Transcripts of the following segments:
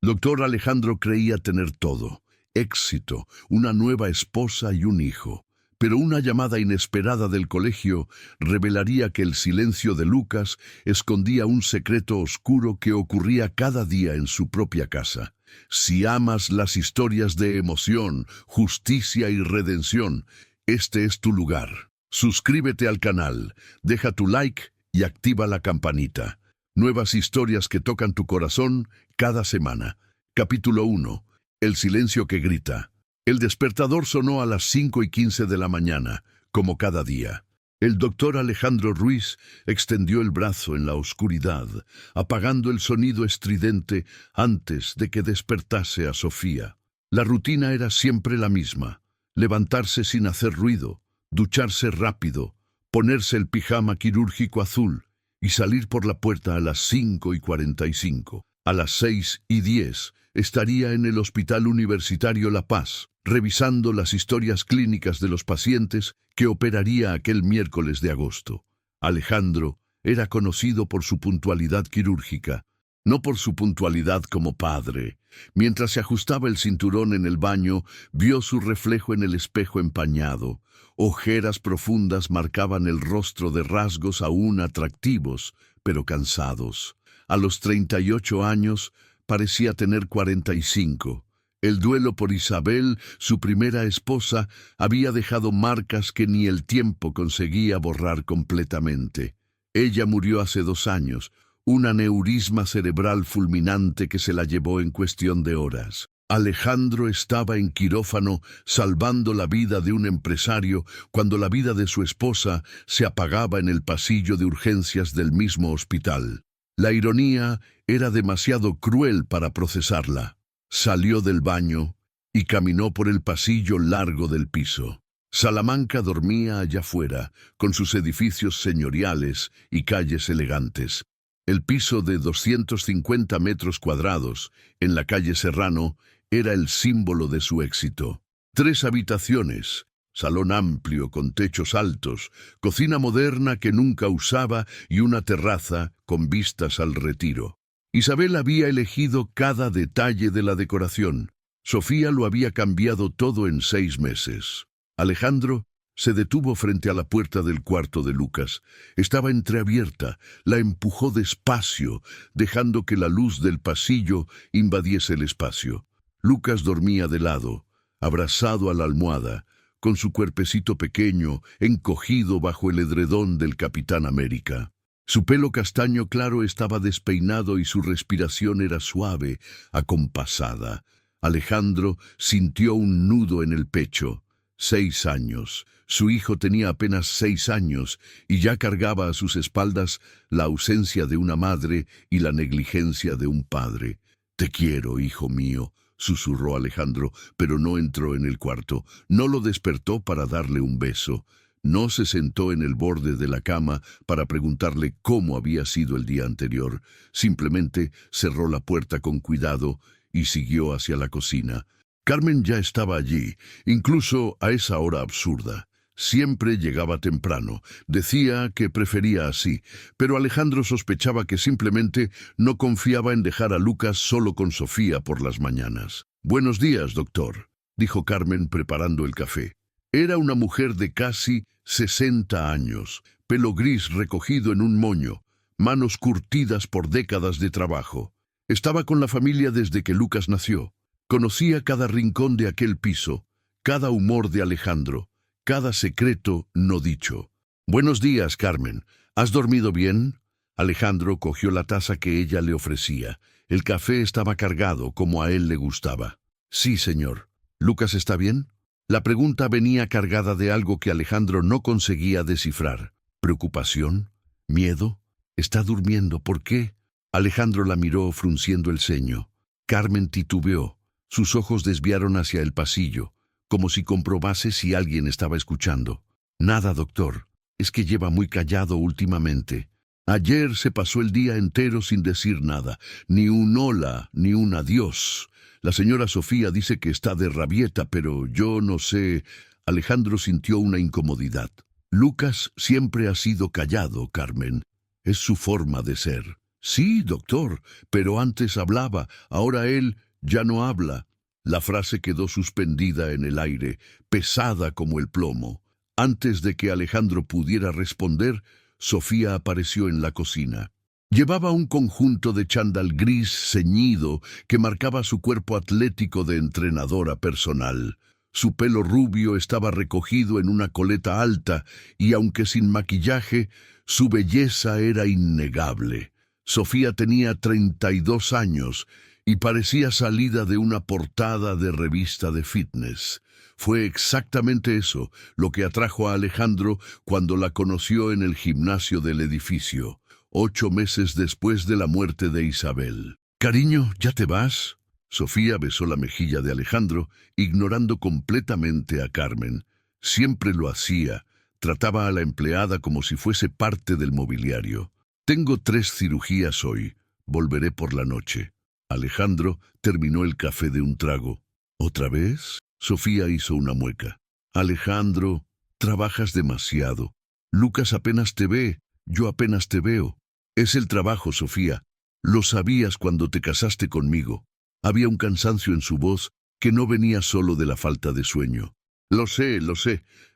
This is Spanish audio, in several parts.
Doctor Alejandro creía tener todo: éxito, una nueva esposa y un hijo. Pero una llamada inesperada del colegio revelaría que el silencio de Lucas escondía un secreto oscuro que ocurría cada día en su propia casa. Si amas las historias de emoción, justicia y redención, este es tu lugar. Suscríbete al canal, deja tu like y activa la campanita. Nuevas historias que tocan tu corazón cada semana. Capítulo 1. El silencio que grita. El despertador sonó a las 5:15 de la mañana, como cada día. El doctor Alejandro Ruiz extendió el brazo en la oscuridad, apagando el sonido estridente antes de que despertase a Sofía. La rutina era siempre la misma: levantarse sin hacer ruido, ducharse rápido, ponerse el pijama quirúrgico azul y salir por la puerta a las 5:45. A las 6:10 estaría en el Hospital Universitario La Paz, revisando las historias clínicas de los pacientes que operaría aquel miércoles de agosto. Alejandro era conocido por su puntualidad quirúrgica, no por su puntualidad como padre. Mientras se ajustaba el cinturón en el baño, vio su reflejo en el espejo empañado. Ojeras profundas marcaban el rostro de rasgos aún atractivos, pero cansados. A los 38 años, parecía tener 45. El duelo por Isabel, su primera esposa, había dejado marcas que ni el tiempo conseguía borrar completamente. Ella murió hace 2 años, un aneurisma cerebral fulminante que se la llevó en cuestión de horas. Alejandro estaba en quirófano salvando la vida de un empresario cuando la vida de su esposa se apagaba en el pasillo de urgencias del mismo hospital. La ironía era demasiado cruel para procesarla. Salió del baño y caminó por el pasillo largo del piso. Salamanca dormía allá afuera, con sus edificios señoriales y calles elegantes. El piso de 250 metros cuadrados, en la calle Serrano, era el símbolo de su éxito. 3 habitaciones, salón amplio con techos altos, cocina moderna que nunca usaba y una terraza con vistas al Retiro. Isabel había elegido cada detalle de la decoración. Sofía lo había cambiado todo en 6 meses. Alejandro se detuvo frente a la puerta del cuarto de Lucas. Estaba entreabierta. La empujó despacio, dejando que la luz del pasillo invadiese el espacio. Lucas dormía de lado, abrazado a la almohada, con su cuerpecito pequeño encogido bajo el edredón del Capitán América. Su pelo castaño claro estaba despeinado y su respiración era suave, acompasada. Alejandro sintió un nudo en el pecho. 6 años. Su hijo tenía apenas 6 años y ya cargaba a sus espaldas la ausencia de una madre y la negligencia de un padre. «Te quiero, hijo mío», susurró Alejandro, pero no entró en el cuarto. No lo despertó para darle un beso. No se sentó en el borde de la cama para preguntarle cómo había sido el día anterior. Simplemente cerró la puerta con cuidado y siguió hacia la cocina. Carmen ya estaba allí, incluso a esa hora absurda. Siempre llegaba temprano. Decía que prefería así, pero Alejandro sospechaba que simplemente no confiaba en dejar a Lucas solo con Sofía por las mañanas. «Buenos días, doctor», dijo Carmen preparando el café. Era una mujer de casi 60 años, pelo gris recogido en un moño, manos curtidas por décadas de trabajo. Estaba con la familia desde que Lucas nació. Conocía cada rincón de aquel piso, cada humor de Alejandro, cada secreto no dicho. «Buenos días, Carmen. ¿Has dormido bien?» Alejandro cogió la taza que ella le ofrecía. El café estaba cargado, como a él le gustaba. «Sí, señor». «¿Lucas está bien?» La pregunta venía cargada de algo que Alejandro no conseguía descifrar. ¿Preocupación? ¿Miedo? «Está durmiendo. ¿Por qué?» Alejandro la miró frunciendo el ceño. Carmen titubeó. Sus ojos desviaron hacia el pasillo, como si comprobase si alguien estaba escuchando. «Nada, doctor. Es que lleva muy callado últimamente. Ayer se pasó el día entero sin decir nada, ni un hola, ni un adiós. La señora Sofía dice que está de rabieta, pero yo no sé». Alejandro sintió una incomodidad. «Lucas siempre ha sido callado, Carmen. Es su forma de ser». Sí, doctor, pero antes hablaba, ahora él ya no habla. La frase quedó suspendida en el aire, pesada como el plomo. Antes de que Alejandro pudiera responder, Sofía apareció en la cocina. Llevaba un conjunto de chándal gris ceñido que marcaba su cuerpo atlético de entrenadora personal. Su pelo rubio estaba recogido en una coleta alta y, aunque sin maquillaje, su belleza era innegable. Sofía tenía 32 años y parecía salida de una portada de revista de fitness. Fue exactamente eso lo que atrajo a Alejandro cuando la conoció en el gimnasio del edificio, 8 meses después de la muerte de Isabel. «Cariño, ¿ya te vas?». Sofía besó la mejilla de Alejandro, ignorando completamente a Carmen. Siempre lo hacía. Trataba a la empleada como si fuese parte del mobiliario. «Tengo 3 cirugías hoy. Volveré por la noche». Alejandro terminó el café de un trago. «¿Otra vez?». Sofía hizo una mueca. «Alejandro, trabajas demasiado. Lucas apenas te ve, yo apenas te veo. Es el trabajo, Sofía. Lo sabías cuando te casaste conmigo». Había un cansancio en su voz que no venía solo de la falta de sueño. Lo sé,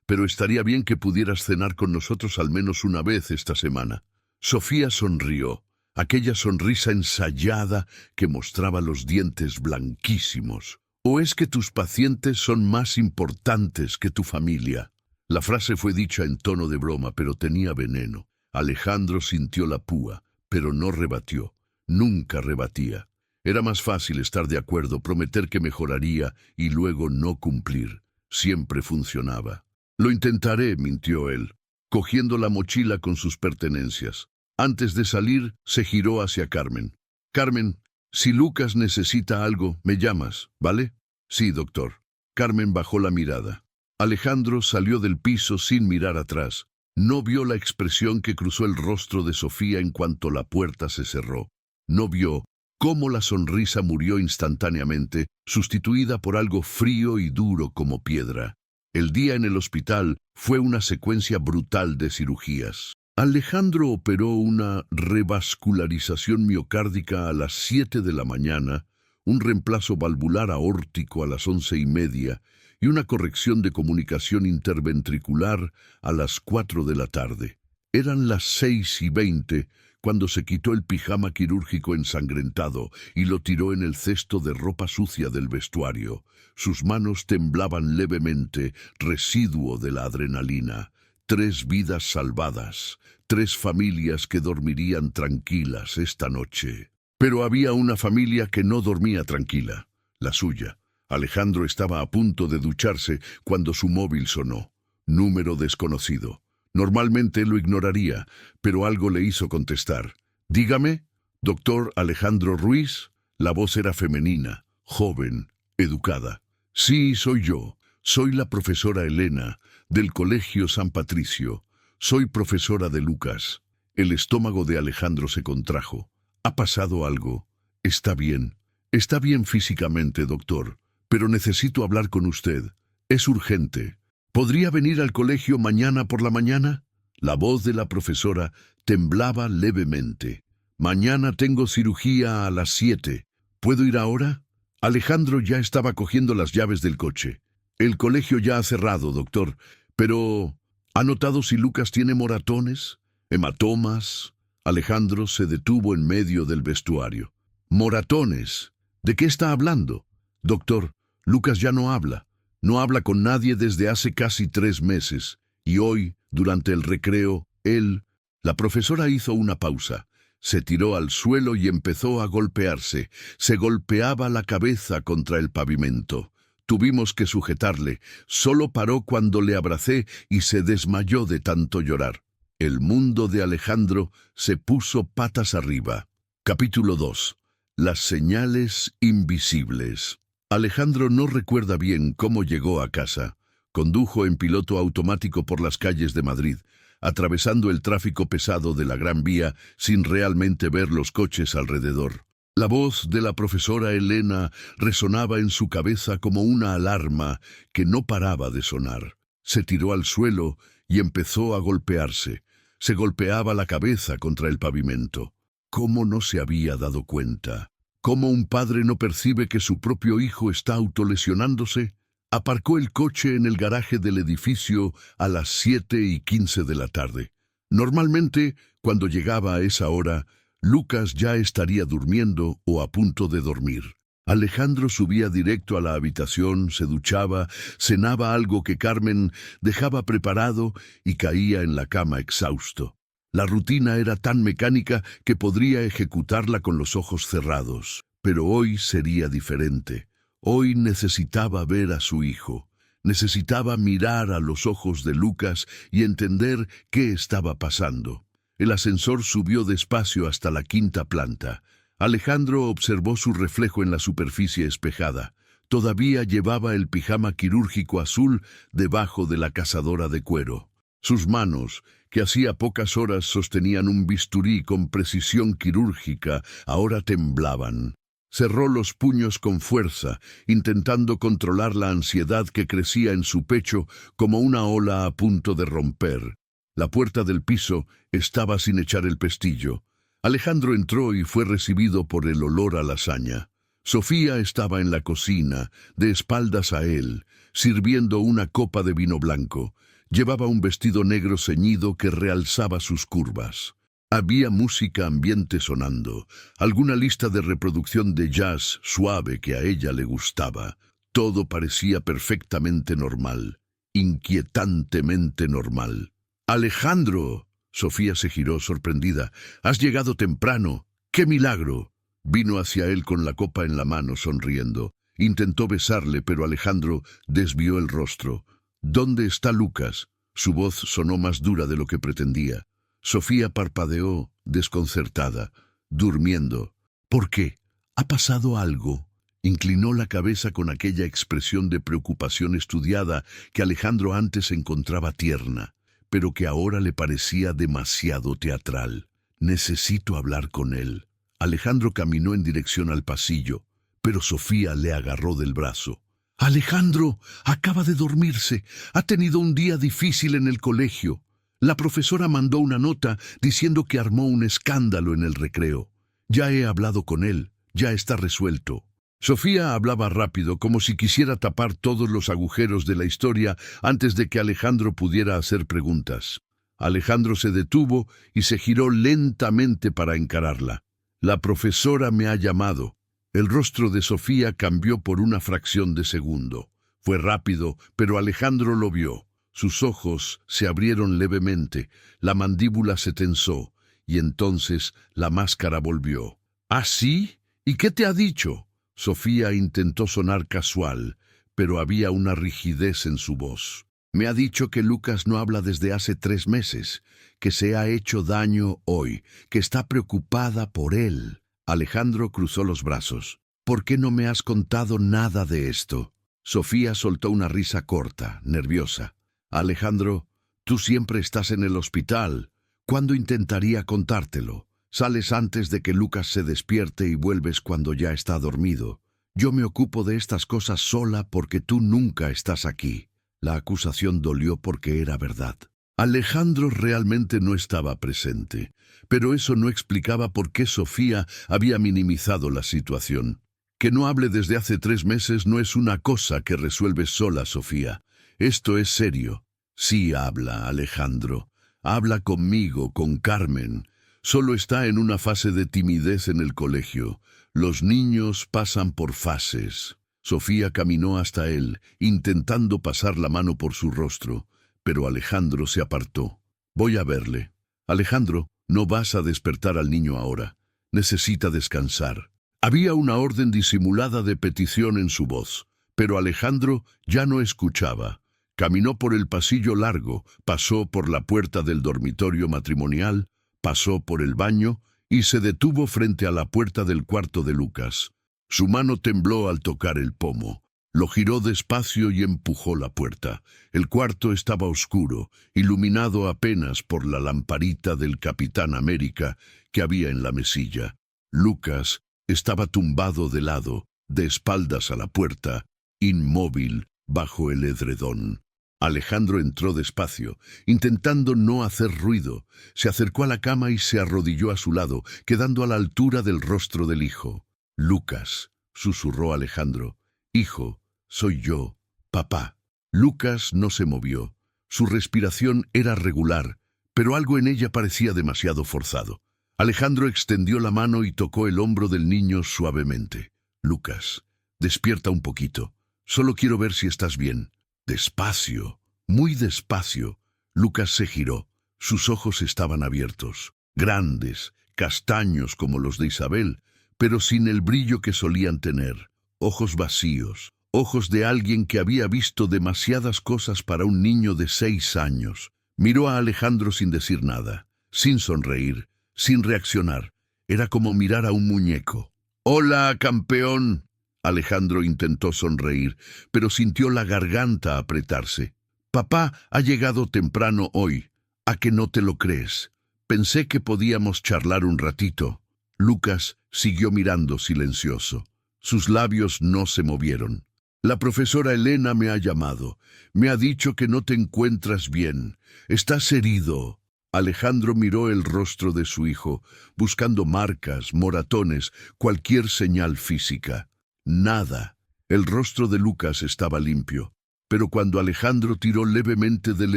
pero estaría bien que pudieras cenar con nosotros al menos una vez esta semana». Sofía sonrió, aquella sonrisa ensayada que mostraba los dientes blanquísimos. «¿O es que tus pacientes son más importantes que tu familia?». La frase fue dicha en tono de broma, pero tenía veneno. Alejandro sintió la púa, pero no rebatió. Nunca rebatía. Era más fácil estar de acuerdo, prometer que mejoraría y luego no cumplir. Siempre funcionaba. «Lo intentaré», mintió él, cogiendo la mochila con sus pertenencias. Antes de salir, se giró hacia Carmen. «Carmen, si Lucas necesita algo, me llamas, ¿vale?». «Sí, doctor». Carmen bajó la mirada. Alejandro salió del piso sin mirar atrás. No vio la expresión que cruzó el rostro de Sofía en cuanto la puerta se cerró. No vio cómo la sonrisa murió instantáneamente, sustituida por algo frío y duro como piedra. El día en el hospital fue una secuencia brutal de cirugías. Alejandro operó una revascularización miocárdica a las 7 de la mañana, un reemplazo valvular aórtico a las 11:30 y una corrección de comunicación interventricular a las 4 de la tarde. Eran las 6:20 cuando se quitó el pijama quirúrgico ensangrentado y lo tiró en el cesto de ropa sucia del vestuario. Sus manos temblaban levemente, residuo de la adrenalina. 3 vidas salvadas, 3 familias que dormirían tranquilas esta noche. Pero había una familia que no dormía tranquila, la suya. Alejandro estaba a punto de ducharse cuando su móvil sonó. Número desconocido. Normalmente lo ignoraría, pero algo le hizo contestar. «Dígame, doctor Alejandro Ruiz». La voz era femenina, joven, educada. «Sí, soy yo. Soy la profesora Elena, del Colegio San Patricio. Soy profesora de Lucas». El estómago de Alejandro se contrajo. «¿Ha pasado algo? Está bien. Está bien físicamente, doctor, pero necesito hablar con usted. Es urgente. ¿Podría venir al colegio mañana por la mañana?». La voz de la profesora temblaba levemente. «Mañana tengo cirugía a las 7. ¿Puedo ir ahora?». Alejandro ya estaba cogiendo las llaves del coche. «El colegio ya ha cerrado, doctor, pero ¿ha notado si Lucas tiene moratones? ¿Hematomas?». Alejandro se detuvo en medio del vestuario. «¿Moratones? ¿De qué está hablando?». «Doctor, Lucas ya no habla. No habla con nadie desde hace casi 3 meses. Y hoy, durante el recreo, él…». La profesora hizo una pausa. Se tiró al suelo y empezó a golpearse. Se golpeaba la cabeza contra el pavimento. Tuvimos que sujetarle. Solo paró cuando le abracé y se desmayó de tanto llorar. El mundo de Alejandro se puso patas arriba. Capítulo 2. Las señales invisibles. Alejandro no recuerda bien cómo llegó a casa. Condujo en piloto automático por las calles de Madrid, atravesando el tráfico pesado de la Gran Vía sin realmente ver los coches alrededor. La voz de la profesora Elena resonaba en su cabeza como una alarma que no paraba de sonar. Se tiró al suelo y empezó a golpearse. Se golpeaba la cabeza contra el pavimento. ¿Cómo no se había dado cuenta? ¿Cómo un padre no percibe que su propio hijo está autolesionándose? Aparcó el coche en el garaje del edificio a las 7:15 de la tarde. Normalmente, cuando llegaba a esa hora, Lucas ya estaría durmiendo o a punto de dormir. Alejandro subía directo a la habitación, se duchaba, cenaba algo que Carmen dejaba preparado y caía en la cama exhausto. La rutina era tan mecánica que podría ejecutarla con los ojos cerrados. Pero hoy sería diferente. Hoy necesitaba ver a su hijo. Necesitaba mirar a los ojos de Lucas y entender qué estaba pasando. El ascensor subió despacio hasta la 5ª planta. Alejandro observó su reflejo en la superficie espejada. Todavía llevaba el pijama quirúrgico azul debajo de la cazadora de cuero. Sus manos, que hacía pocas horas sostenían un bisturí con precisión quirúrgica, ahora temblaban. Cerró los puños con fuerza, intentando controlar la ansiedad que crecía en su pecho como una ola a punto de romper. La puerta del piso estaba sin echar el pestillo. Alejandro entró y fue recibido por el olor a lasaña. Sofía estaba en la cocina, de espaldas a él, sirviendo una copa de vino blanco. Llevaba un vestido negro ceñido que realzaba sus curvas. Había música ambiente sonando, alguna lista de reproducción de jazz suave que a ella le gustaba. Todo parecía perfectamente normal, inquietantemente normal. ¡Alejandro! Sofía se giró sorprendida. «¡Has llegado temprano! ¡Qué milagro!». Vino hacia él con la copa en la mano, sonriendo. Intentó besarle, pero Alejandro desvió el rostro. «¿Dónde está Lucas?». Su voz sonó más dura de lo que pretendía. Sofía parpadeó, desconcertada. «Durmiendo». «¿Por qué? ¿Ha pasado algo?». Inclinó la cabeza con aquella expresión de preocupación estudiada que Alejandro antes encontraba tierna, pero que ahora le parecía demasiado teatral. «Necesito hablar con él». Alejandro caminó en dirección al pasillo, pero Sofía le agarró del brazo. «Alejandro, acaba de dormirse. Ha tenido un día difícil en el colegio. La profesora mandó una nota diciendo que armó un escándalo en el recreo. Ya he hablado con él, ya está resuelto». Sofía hablaba rápido, como si quisiera tapar todos los agujeros de la historia antes de que Alejandro pudiera hacer preguntas. Alejandro se detuvo y se giró lentamente para encararla. «La profesora me ha llamado». El rostro de Sofía cambió por una fracción de segundo. Fue rápido, pero Alejandro lo vio. Sus ojos se abrieron levemente, la mandíbula se tensó, y entonces la máscara volvió. «¿Ah, sí? ¿Y qué te ha dicho?». Sofía intentó sonar casual, pero había una rigidez en su voz. «Me ha dicho que Lucas no habla desde hace 3 meses, que se ha hecho daño hoy, que está preocupada por él». Alejandro cruzó los brazos. «¿Por qué no me has contado nada de esto?». Sofía soltó una risa corta, nerviosa. «Alejandro, tú siempre estás en el hospital. ¿Cuándo intentaría contártelo? Sales antes de que Lucas se despierte y vuelves cuando ya está dormido. Yo me ocupo de estas cosas sola porque tú nunca estás aquí». La acusación dolió porque era verdad. Alejandro realmente no estaba presente, pero eso no explicaba por qué Sofía había minimizado la situación. Que no hable desde hace 3 meses no es una cosa que resuelves sola, Sofía. Esto es serio. Sí habla, Alejandro. Habla conmigo, con Carmen. Solo está en una fase de timidez en el colegio. Los niños pasan por fases». Sofía caminó hasta él, intentando pasar la mano por su rostro, pero Alejandro se apartó. «Voy a verle». «Alejandro, no vas a despertar al niño ahora. Necesita descansar». Había una orden disimulada de petición en su voz, pero Alejandro ya no escuchaba. Caminó por el pasillo largo, pasó por la puerta del dormitorio matrimonial, pasó por el baño y se detuvo frente a la puerta del cuarto de Lucas. Su mano tembló al tocar el pomo. Lo giró despacio y empujó la puerta. El cuarto estaba oscuro, iluminado apenas por la lamparita del Capitán América que había en la mesilla. Lucas estaba tumbado de lado, de espaldas a la puerta, inmóvil bajo el edredón. Alejandro entró despacio, intentando no hacer ruido. Se acercó a la cama y se arrodilló a su lado, quedando a la altura del rostro del hijo. «Lucas», susurró Alejandro. «Hijo, soy yo, papá». Lucas no se movió. Su respiración era regular, pero algo en ella parecía demasiado forzado. Alejandro extendió la mano y tocó el hombro del niño suavemente. «Lucas, despierta un poquito. Solo quiero ver si estás bien». Despacio, muy despacio, Lucas se giró. Sus ojos estaban abiertos, grandes, castaños como los de Isabel, pero sin el brillo que solían tener. Ojos vacíos, ojos de alguien que había visto demasiadas cosas para un niño de 6 años. Miró a Alejandro sin decir nada, sin sonreír, sin reaccionar. Era como mirar a un muñeco. «Hola, campeón». Alejandro intentó sonreír, pero sintió la garganta apretarse. «Papá ha llegado temprano hoy. ¿A que no te lo crees? Pensé que podíamos charlar un ratito». Lucas siguió mirando silencioso. Sus labios no se movieron. «La profesora Elena me ha llamado. Me ha dicho que no te encuentras bien. Estás herido». Alejandro miró el rostro de su hijo, buscando marcas, moratones, cualquier señal física. Nada. El rostro de Lucas estaba limpio, pero cuando Alejandro tiró levemente del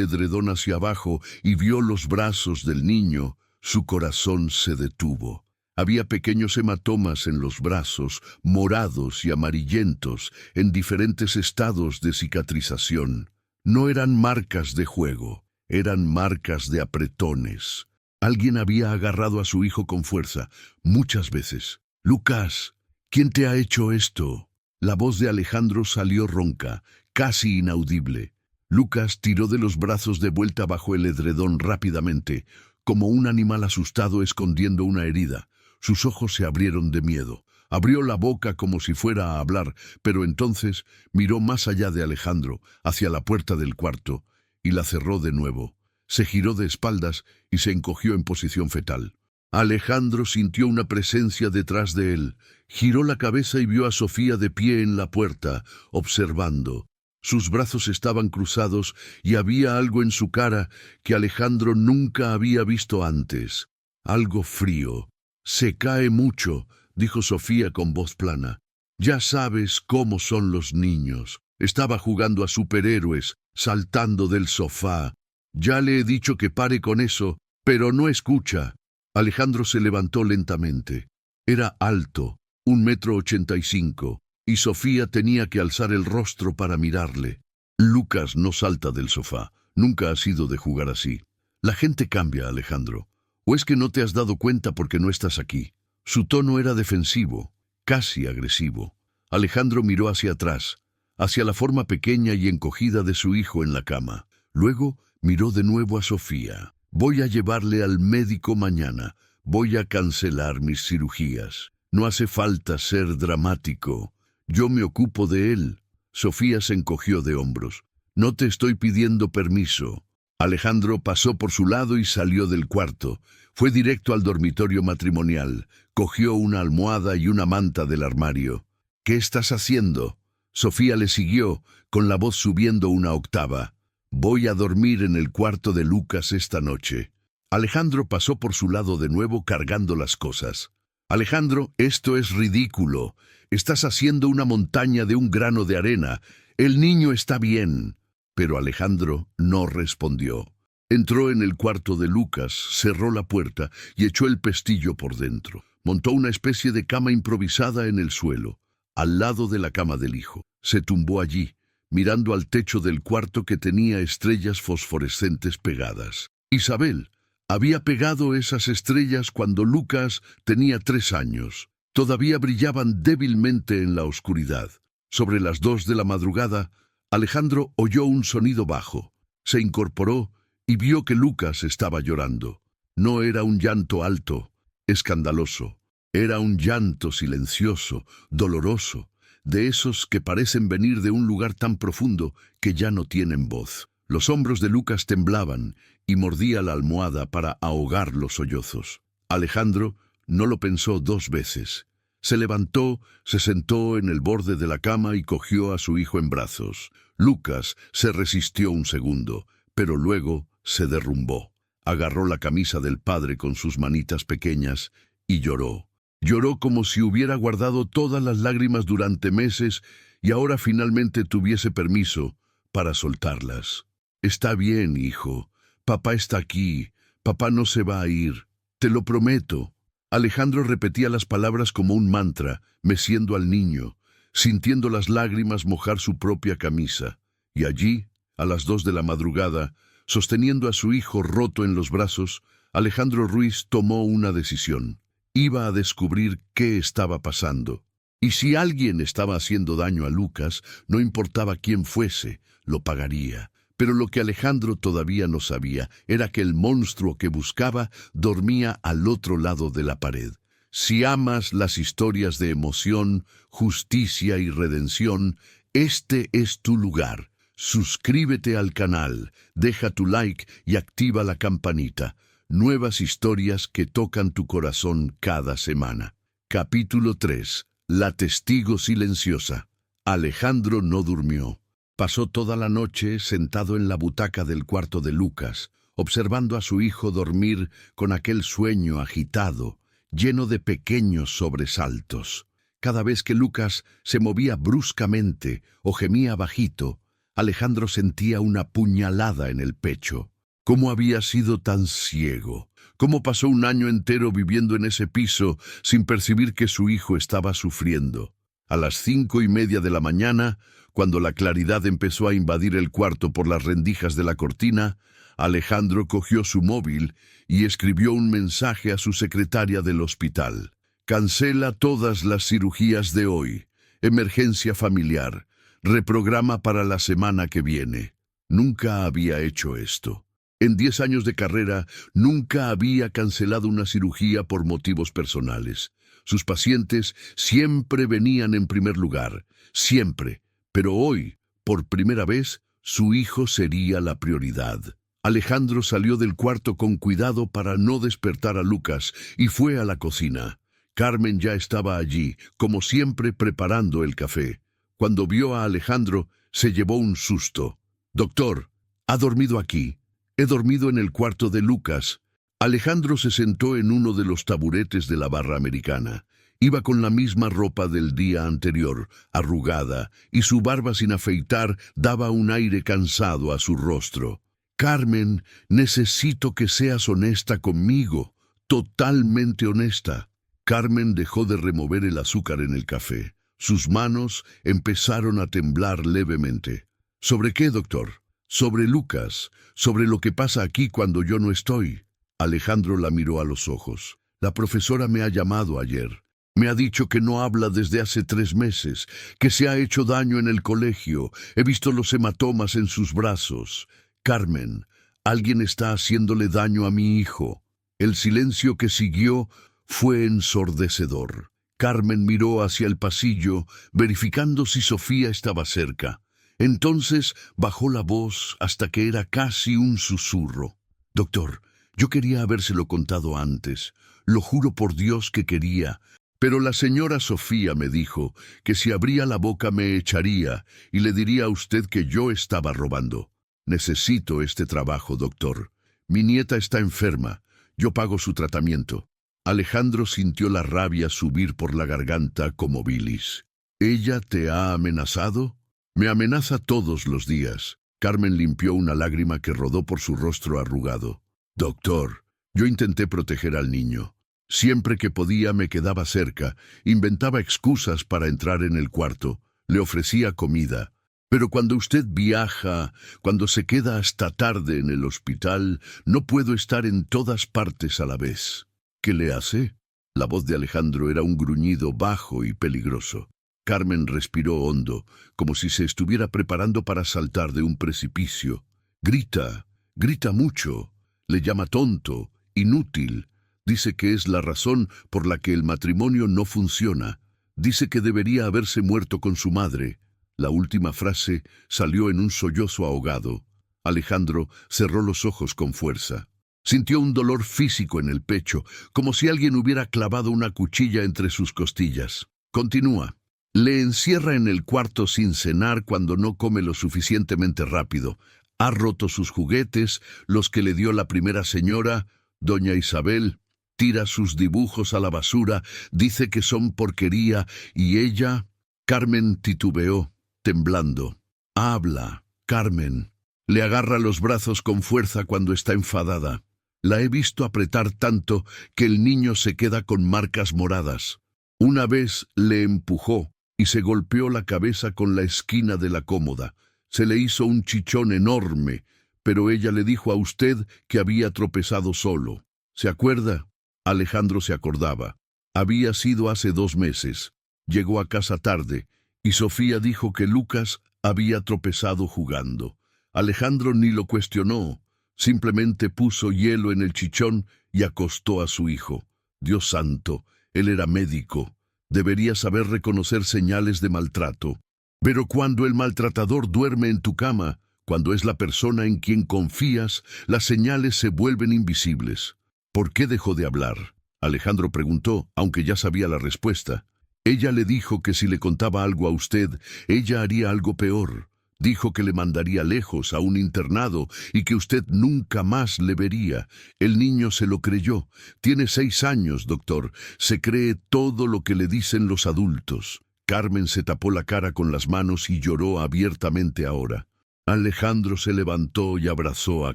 edredón hacia abajo y vio los brazos del niño, su corazón se detuvo. Había pequeños hematomas en los brazos, morados y amarillentos, en diferentes estados de cicatrización. No eran marcas de juego, eran marcas de apretones. Alguien había agarrado a su hijo con fuerza, muchas veces. «Lucas, ¿quién te ha hecho esto?». La voz de Alejandro salió ronca, casi inaudible. Lucas tiró de los brazos de vuelta bajo el edredón rápidamente, como un animal asustado escondiendo una herida. Sus ojos se abrieron de miedo. Abrió la boca como si fuera a hablar, pero entonces miró más allá de Alejandro, hacia la puerta del cuarto, y la cerró de nuevo. Se giró de espaldas y se encogió en posición fetal. Alejandro sintió una presencia detrás de él. Giró la cabeza y vio a Sofía de pie en la puerta, observando. Sus brazos estaban cruzados y había algo en su cara que Alejandro nunca había visto antes. Algo frío. «Se cae mucho», dijo Sofía con voz plana. «Ya sabes cómo son los niños. Estaba jugando a superhéroes, saltando del sofá. Ya le he dicho que pare con eso, pero no escucha». Alejandro se levantó lentamente. Era alto, 1,85 m, y Sofía tenía que alzar el rostro para mirarle. «Lucas no salta del sofá. Nunca ha sido de jugar así. La gente cambia, Alejandro. ¿O es que no te has dado cuenta porque no estás aquí?». Su tono era defensivo, casi agresivo. Alejandro miró hacia atrás, hacia la forma pequeña y encogida de su hijo en la cama. Luego miró de nuevo a Sofía. «Voy a llevarle al médico mañana. Voy a cancelar mis cirugías. No hace falta ser dramático. Yo me ocupo de él». Sofía se encogió de hombros. «No te estoy pidiendo permiso». Alejandro pasó por su lado y salió del cuarto. Fue directo al dormitorio matrimonial. Cogió una almohada y una manta del armario. «¿Qué estás haciendo?». Sofía le siguió, con la voz subiendo una octava. «Voy a dormir en el cuarto de Lucas esta noche». Alejandro pasó por su lado de nuevo cargando las cosas. «Alejandro, esto es ridículo. Estás haciendo una montaña de un grano de arena. El niño está bien». Pero Alejandro no respondió. Entró en el cuarto de Lucas, cerró la puerta y echó el pestillo por dentro. Montó una especie de cama improvisada en el suelo, al lado de la cama del hijo. Se tumbó allí, mirando al techo del cuarto que tenía estrellas fosforescentes pegadas. Isabel había pegado esas estrellas cuando Lucas tenía 3 años. Todavía brillaban débilmente en la oscuridad. Sobre las 2 de la madrugada, Alejandro oyó un sonido bajo. Se incorporó y vio que Lucas estaba llorando. No era un llanto alto, escandaloso. Era un llanto silencioso, doloroso, de esos que parecen venir de un lugar tan profundo que ya no tienen voz. Los hombros de Lucas temblaban y mordía la almohada para ahogar los sollozos. Alejandro no lo pensó 2 veces. Se levantó, se sentó en el borde de la cama y cogió a su hijo en brazos. Lucas se resistió un segundo, pero luego se derrumbó. Agarró la camisa del padre con sus manitas pequeñas y lloró. Lloró como si hubiera guardado todas las lágrimas durante meses y ahora finalmente tuviese permiso para soltarlas. Está bien, hijo. Papá está aquí. Papá no se va a ir. Te lo prometo. Alejandro repetía las palabras como un mantra, meciendo al niño, sintiendo las lágrimas mojar su propia camisa. Y allí, a las 2 de la madrugada, sosteniendo a su hijo roto en los brazos, Alejandro Ruiz tomó una decisión. Iba a descubrir qué estaba pasando. Y si alguien estaba haciendo daño a Lucas, no importaba quién fuese, lo pagaría. Pero lo que Alejandro todavía no sabía era que el monstruo que buscaba dormía al otro lado de la pared. Si amas las historias de emoción, justicia y redención, este es tu lugar. Suscríbete al canal, deja tu like y activa la campanita. Nuevas historias que tocan tu corazón cada semana. Capítulo 3. La testigo silenciosa. Alejandro no durmió. Pasó toda la noche sentado en la butaca del cuarto de Lucas, observando a su hijo dormir con aquel sueño agitado, lleno de pequeños sobresaltos. Cada vez que Lucas se movía bruscamente o gemía bajito, Alejandro sentía una puñalada en el pecho. ¿Cómo había sido tan ciego? ¿Cómo pasó un año entero viviendo en ese piso sin percibir que su hijo estaba sufriendo? A las 5:30 de la mañana, cuando la claridad empezó a invadir el cuarto por las rendijas de la cortina, Alejandro cogió su móvil y escribió un mensaje a su secretaria del hospital. Cancela todas las cirugías de hoy. Emergencia familiar. Reprograma para la semana que viene. Nunca había hecho esto. En 10 años de carrera, nunca había cancelado una cirugía por motivos personales. Sus pacientes siempre venían en primer lugar, siempre. Pero hoy, por primera vez, su hijo sería la prioridad. Alejandro salió del cuarto con cuidado para no despertar a Lucas y fue a la cocina. Carmen ya estaba allí, como siempre, preparando el café. Cuando vio a Alejandro, se llevó un susto. «Doctor, ¿ha dormido aquí?» «He dormido en el cuarto de Lucas». Alejandro se sentó en uno de los taburetes de la barra americana. Iba con la misma ropa del día anterior, arrugada, y su barba sin afeitar daba un aire cansado a su rostro. «Carmen, necesito que seas honesta conmigo, totalmente honesta». Carmen dejó de remover el azúcar en el café. Sus manos empezaron a temblar levemente. «¿Sobre qué, doctor?» «Sobre Lucas, sobre lo que pasa aquí cuando yo no estoy». Alejandro la miró a los ojos. «La profesora me ha llamado ayer. Me ha dicho que no habla desde hace 3 meses, que se ha hecho daño en el colegio. He visto los hematomas en sus brazos. Carmen, alguien está haciéndole daño a mi hijo». El silencio que siguió fue ensordecedor. Carmen miró hacia el pasillo, verificando si Sofía estaba cerca. Entonces bajó la voz hasta que era casi un susurro. «Doctor, yo quería habérselo contado antes. Lo juro por Dios que quería. Pero la señora Sofía me dijo que si abría la boca me echaría y le diría a usted que yo estaba robando. Necesito este trabajo, doctor. Mi nieta está enferma. Yo pago su tratamiento». Alejandro sintió la rabia subir por la garganta como bilis. «¿Ella te ha amenazado?» «Me amenaza todos los días». Carmen limpió una lágrima que rodó por su rostro arrugado. «Doctor, yo intenté proteger al niño. Siempre que podía me quedaba cerca, inventaba excusas para entrar en el cuarto, le ofrecía comida. Pero cuando usted viaja, cuando se queda hasta tarde en el hospital, no puedo estar en todas partes a la vez». «¿Qué le hace?» La voz de Alejandro era un gruñido bajo y peligroso. Carmen respiró hondo, como si se estuviera preparando para saltar de un precipicio. «Grita, grita mucho. Le llama tonto, inútil. Dice que es la razón por la que el matrimonio no funciona. Dice que debería haberse muerto con su madre». La última frase salió en un sollozo ahogado. Alejandro cerró los ojos con fuerza. Sintió un dolor físico en el pecho, como si alguien hubiera clavado una cuchilla entre sus costillas. Continúa. Le encierra en el cuarto sin cenar cuando no come lo suficientemente rápido. Ha roto sus juguetes, los que le dio la primera señora, doña Isabel. Tira sus dibujos a la basura, dice que son porquería, y ella... Carmen titubeó, temblando. Habla, Carmen. Le agarra los brazos con fuerza cuando está enfadada. La he visto apretar tanto que el niño se queda con marcas moradas. Una vez le empujó y se golpeó la cabeza con la esquina de la cómoda. Se le hizo un chichón enorme, pero ella le dijo a usted que había tropezado solo. ¿Se acuerda? Alejandro se acordaba. Había sido hace 2 meses. Llegó a casa tarde y Sofía dijo que Lucas había tropezado jugando. Alejandro ni lo cuestionó. Simplemente puso hielo en el chichón y acostó a su hijo. Dios santo, él era médico. Debería saber reconocer señales de maltrato. Pero cuando el maltratador duerme en tu cama, cuando es la persona en quien confías, las señales se vuelven invisibles. ¿Por qué dejó de hablar? Alejandro preguntó, aunque ya sabía la respuesta. Ella le dijo que si le contaba algo a usted, ella haría algo peor. Dijo que le mandaría lejos a un internado y que usted nunca más le vería. El niño se lo creyó. Tiene 6 años, doctor. Se cree todo lo que le dicen los adultos. Carmen se tapó la cara con las manos y lloró abiertamente ahora. Alejandro se levantó y abrazó a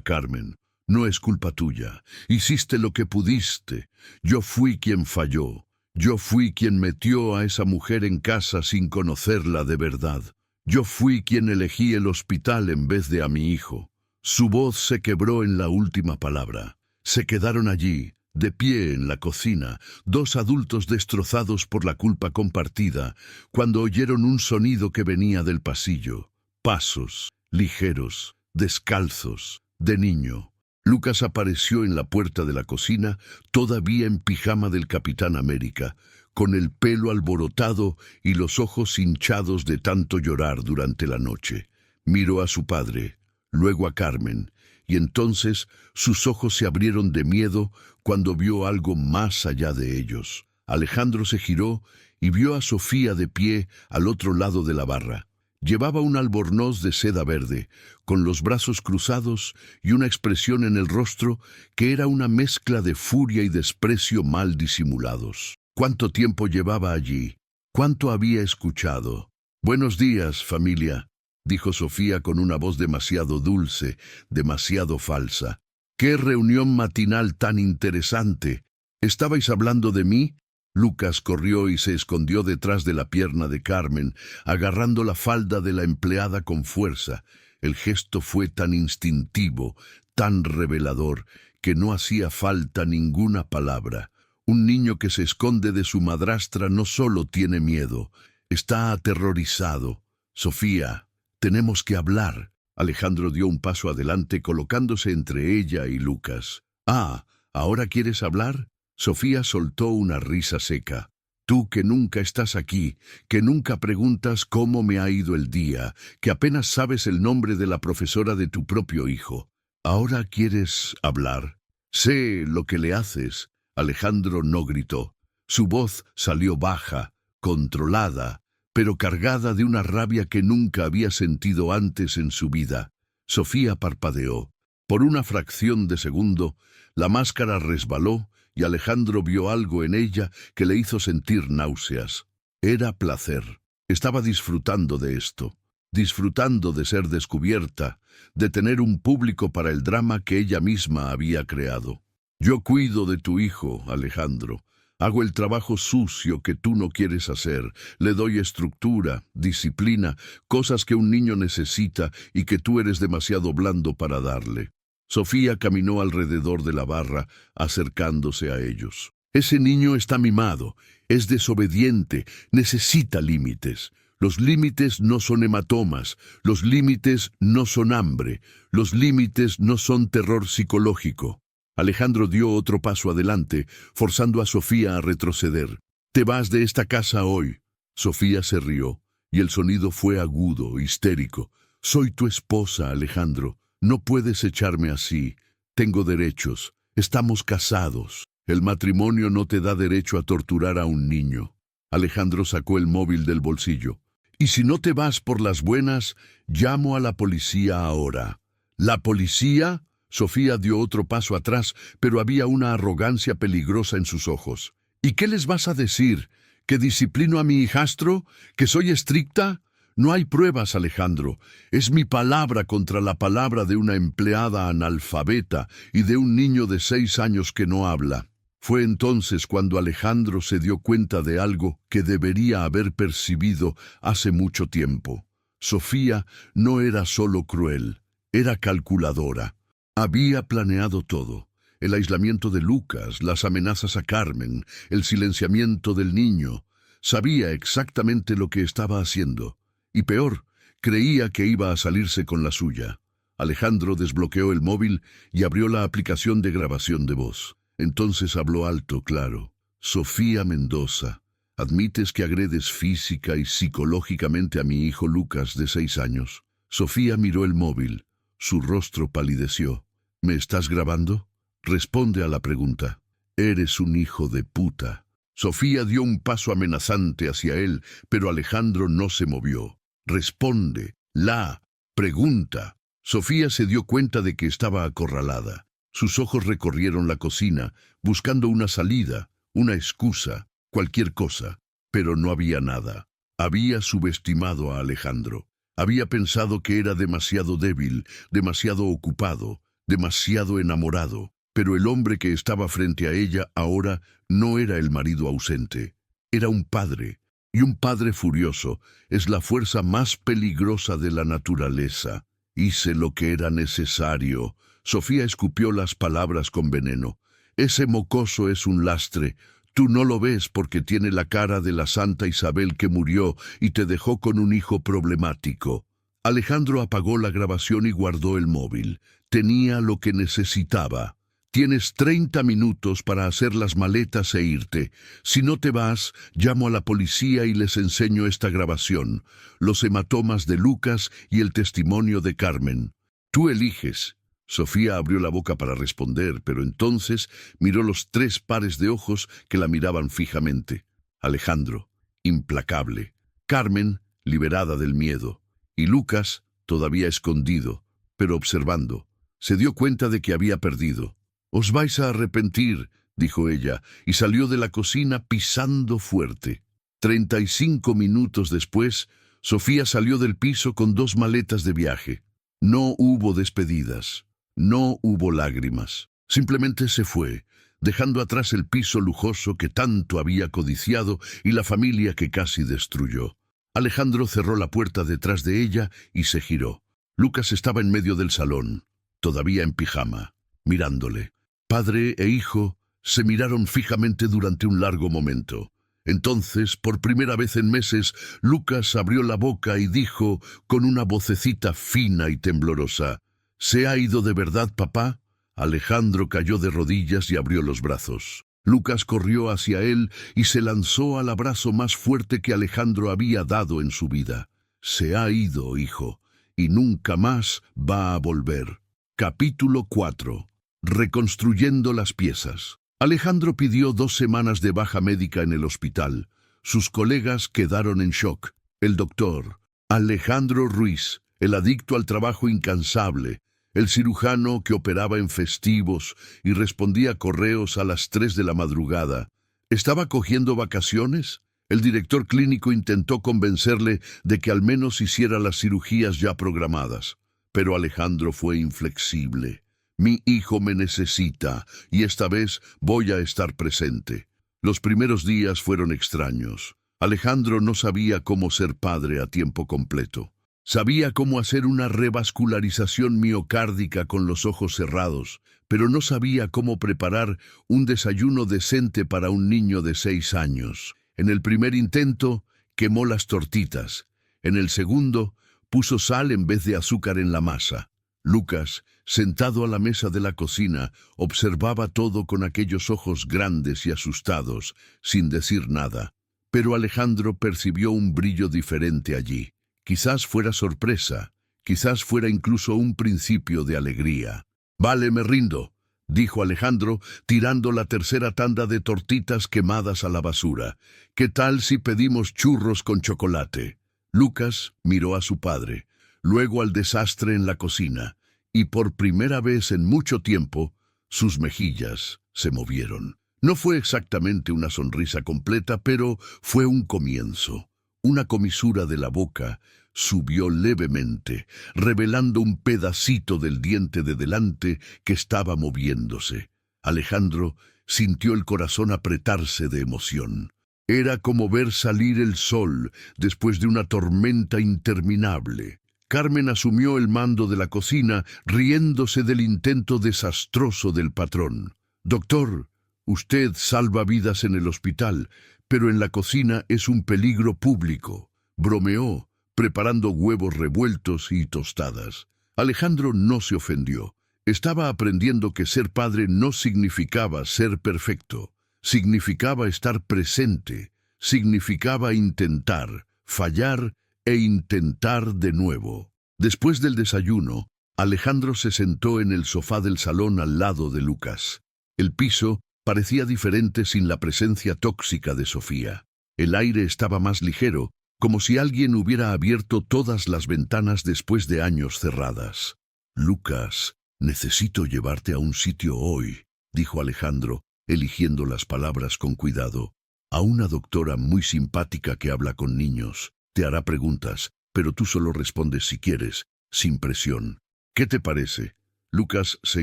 Carmen. No es culpa tuya. Hiciste lo que pudiste. Yo fui quien falló. Yo fui quien metió a esa mujer en casa sin conocerla de verdad. Yo fui quien elegí el hospital en vez de a mi hijo. Su voz se quebró en la última palabra. Se quedaron allí, de pie en la cocina, 2 adultos destrozados por la culpa compartida, cuando oyeron un sonido que venía del pasillo. Pasos, ligeros, descalzos, de niño. Lucas apareció en la puerta de la cocina, todavía en pijama del Capitán América, con el pelo alborotado y los ojos hinchados de tanto llorar durante la noche. Miró a su padre, luego a Carmen, y entonces sus ojos se abrieron de miedo cuando vio algo más allá de ellos. Alejandro se giró y vio a Sofía de pie al otro lado de la barra. Llevaba un albornoz de seda verde, con los brazos cruzados y una expresión en el rostro que era una mezcla de furia y desprecio mal disimulados. ¿Cuánto tiempo llevaba allí? ¿Cuánto había escuchado? «Buenos días, familia», dijo Sofía con una voz demasiado dulce, demasiado falsa. «¡Qué reunión matinal tan interesante! ¿Estabais hablando de mí?» Lucas corrió y se escondió detrás de la pierna de Carmen, agarrando la falda de la empleada con fuerza. El gesto fue tan instintivo, tan revelador, que no hacía falta ninguna palabra. Un niño que se esconde de su madrastra no solo tiene miedo, está aterrorizado. «Sofía, tenemos que hablar». Alejandro dio un paso adelante colocándose entre ella y Lucas. «Ah, ¿ahora quieres hablar?» Sofía soltó una risa seca. «Tú que nunca estás aquí, que nunca preguntas cómo me ha ido el día, que apenas sabes el nombre de la profesora de tu propio hijo. ¿Ahora quieres hablar? Sé lo que le haces». Alejandro no gritó. Su voz salió baja, controlada, pero cargada de una rabia que nunca había sentido antes en su vida. Sofía parpadeó. Por una fracción de segundo, la máscara resbaló y Alejandro vio algo en ella que le hizo sentir náuseas. Era placer. Estaba disfrutando de esto, disfrutando de ser descubierta, de tener un público para el drama que ella misma había creado. «Yo cuido de tu hijo, Alejandro. Hago el trabajo sucio que tú no quieres hacer. Le doy estructura, disciplina, cosas que un niño necesita y que tú eres demasiado blando para darle». Sofía caminó alrededor de la barra, acercándose a ellos. «Ese niño está mimado, es desobediente, necesita límites. Los límites no son hematomas, los límites no son hambre, los límites no son terror psicológico». Alejandro dio otro paso adelante, forzando a Sofía a retroceder. «Te vas de esta casa hoy». Sofía se rió, y el sonido fue agudo, histérico. «Soy tu esposa, Alejandro. No puedes echarme así. Tengo derechos. Estamos casados. El matrimonio no te da derecho a torturar a un niño. Alejandro sacó el móvil del bolsillo. Y si no te vas por las buenas, llamo a la policía ahora. ¿La policía? Sofía dio otro paso atrás, pero había una arrogancia peligrosa en sus ojos. ¿Y qué les vas a decir? ¿Que disciplino a mi hijastro? ¿Que soy estricta? No hay pruebas, Alejandro. Es mi palabra contra la palabra de una empleada analfabeta y de un niño de 6 años que no habla. Fue entonces cuando Alejandro se dio cuenta de algo que debería haber percibido hace mucho tiempo. Sofía no era solo cruel, era calculadora. Había planeado todo. El aislamiento de Lucas, las amenazas a Carmen, el silenciamiento del niño. Sabía exactamente lo que estaba haciendo. Y peor, creía que iba a salirse con la suya. Alejandro desbloqueó el móvil y abrió la aplicación de grabación de voz. Entonces habló alto, claro. Sofía Mendoza, ¿admites que agredes física y psicológicamente a mi hijo Lucas de 6 años? Sofía miró el móvil. Su rostro palideció. ¿Me estás grabando? Responde a la pregunta. Eres un hijo de puta. Sofía dio un paso amenazante hacia él, pero Alejandro no se movió. Responde. La pregunta. Sofía se dio cuenta de que estaba acorralada. Sus ojos recorrieron la cocina, buscando una salida, una excusa, cualquier cosa, pero no había nada. Había subestimado a Alejandro. Había pensado que era demasiado débil, demasiado ocupado, demasiado enamorado. Pero el hombre que estaba frente a ella ahora no era el marido ausente. Era un padre. Y un padre furioso es la fuerza más peligrosa de la naturaleza. Hice lo que era necesario. Sofía escupió las palabras con veneno. Ese mocoso es un lastre. Tú no lo ves porque tiene la cara de la Santa Isabel que murió y te dejó con un hijo problemático. Alejandro apagó la grabación y guardó el móvil. Tenía lo que necesitaba. Tienes 30 minutos para hacer las maletas e irte. Si no te vas, llamo a la policía y les enseño esta grabación, los hematomas de Lucas y el testimonio de Carmen. Tú eliges. Sofía abrió la boca para responder, pero entonces miró los 3 pares de ojos que la miraban fijamente. Alejandro, implacable. Carmen, liberada del miedo. Y Lucas, todavía escondido, pero observando. Se dio cuenta de que había perdido. «Os vais a arrepentir», dijo ella, y salió de la cocina pisando fuerte. 35 minutos después, Sofía salió del piso con 2 maletas de viaje. No hubo despedidas. No hubo lágrimas. Simplemente se fue, dejando atrás el piso lujoso que tanto había codiciado y la familia que casi destruyó. Alejandro cerró la puerta detrás de ella y se giró. Lucas estaba en medio del salón, todavía en pijama, mirándole. Padre e hijo se miraron fijamente durante un largo momento. Entonces, por primera vez en meses, Lucas abrió la boca y dijo con una vocecita fina y temblorosa: «¿Se ha ido de verdad, papá?» Alejandro cayó de rodillas y abrió los brazos. Lucas corrió hacia él y se lanzó al abrazo más fuerte que Alejandro había dado en su vida. «Se ha ido, hijo, y nunca más va a volver». Capítulo 4. Reconstruyendo las piezas. Alejandro pidió 2 semanas de baja médica en el hospital. Sus colegas quedaron en shock. El doctor, Alejandro Ruiz, el adicto al trabajo incansable, el cirujano que operaba en festivos y respondía correos a las 3 de la madrugada, ¿estaba cogiendo vacaciones? El director clínico intentó convencerle de que al menos hiciera las cirugías ya programadas, pero Alejandro fue inflexible. Mi hijo me necesita, y esta vez voy a estar presente. Los primeros días fueron extraños. Alejandro no sabía cómo ser padre a tiempo completo. Sabía cómo hacer una revascularización miocárdica con los ojos cerrados, pero no sabía cómo preparar un desayuno decente para un niño de 6 años. En el primer intento, quemó las tortitas. En el segundo, puso sal en vez de azúcar en la masa. Lucas, sentado a la mesa de la cocina, observaba todo con aquellos ojos grandes y asustados, sin decir nada. Pero Alejandro percibió un brillo diferente allí. Quizás fuera sorpresa, quizás fuera incluso un principio de alegría. «Vale, me rindo», dijo Alejandro, tirando la tercera tanda de tortitas quemadas a la basura. ¿Qué tal si pedimos churros con chocolate? Lucas miró a su padre, luego al desastre en la cocina, y por primera vez en mucho tiempo, sus mejillas se movieron. No fue exactamente una sonrisa completa, pero fue un comienzo. Una comisura de la boca subió levemente, revelando un pedacito del diente de delante que estaba moviéndose. Alejandro sintió el corazón apretarse de emoción. Era como ver salir el sol después de una tormenta interminable. Carmen asumió el mando de la cocina, riéndose del intento desastroso del patrón. «Doctor, usted salva vidas en el hospital, pero en la cocina es un peligro público», bromeó, preparando huevos revueltos y tostadas. Alejandro no se ofendió. Estaba aprendiendo que ser padre no significaba ser perfecto. Significaba estar presente. Significaba intentar, fallar e intentar de nuevo. Después del desayuno, Alejandro se sentó en el sofá del salón al lado de Lucas. El piso parecía diferente sin la presencia tóxica de Sofía. El aire estaba más ligero, como si alguien hubiera abierto todas las ventanas después de años cerradas. «Lucas, necesito llevarte a un sitio hoy», dijo Alejandro, eligiendo las palabras con cuidado. «A una doctora muy simpática que habla con niños. Te hará preguntas, pero tú solo respondes si quieres, sin presión. ¿Qué te parece?» Lucas se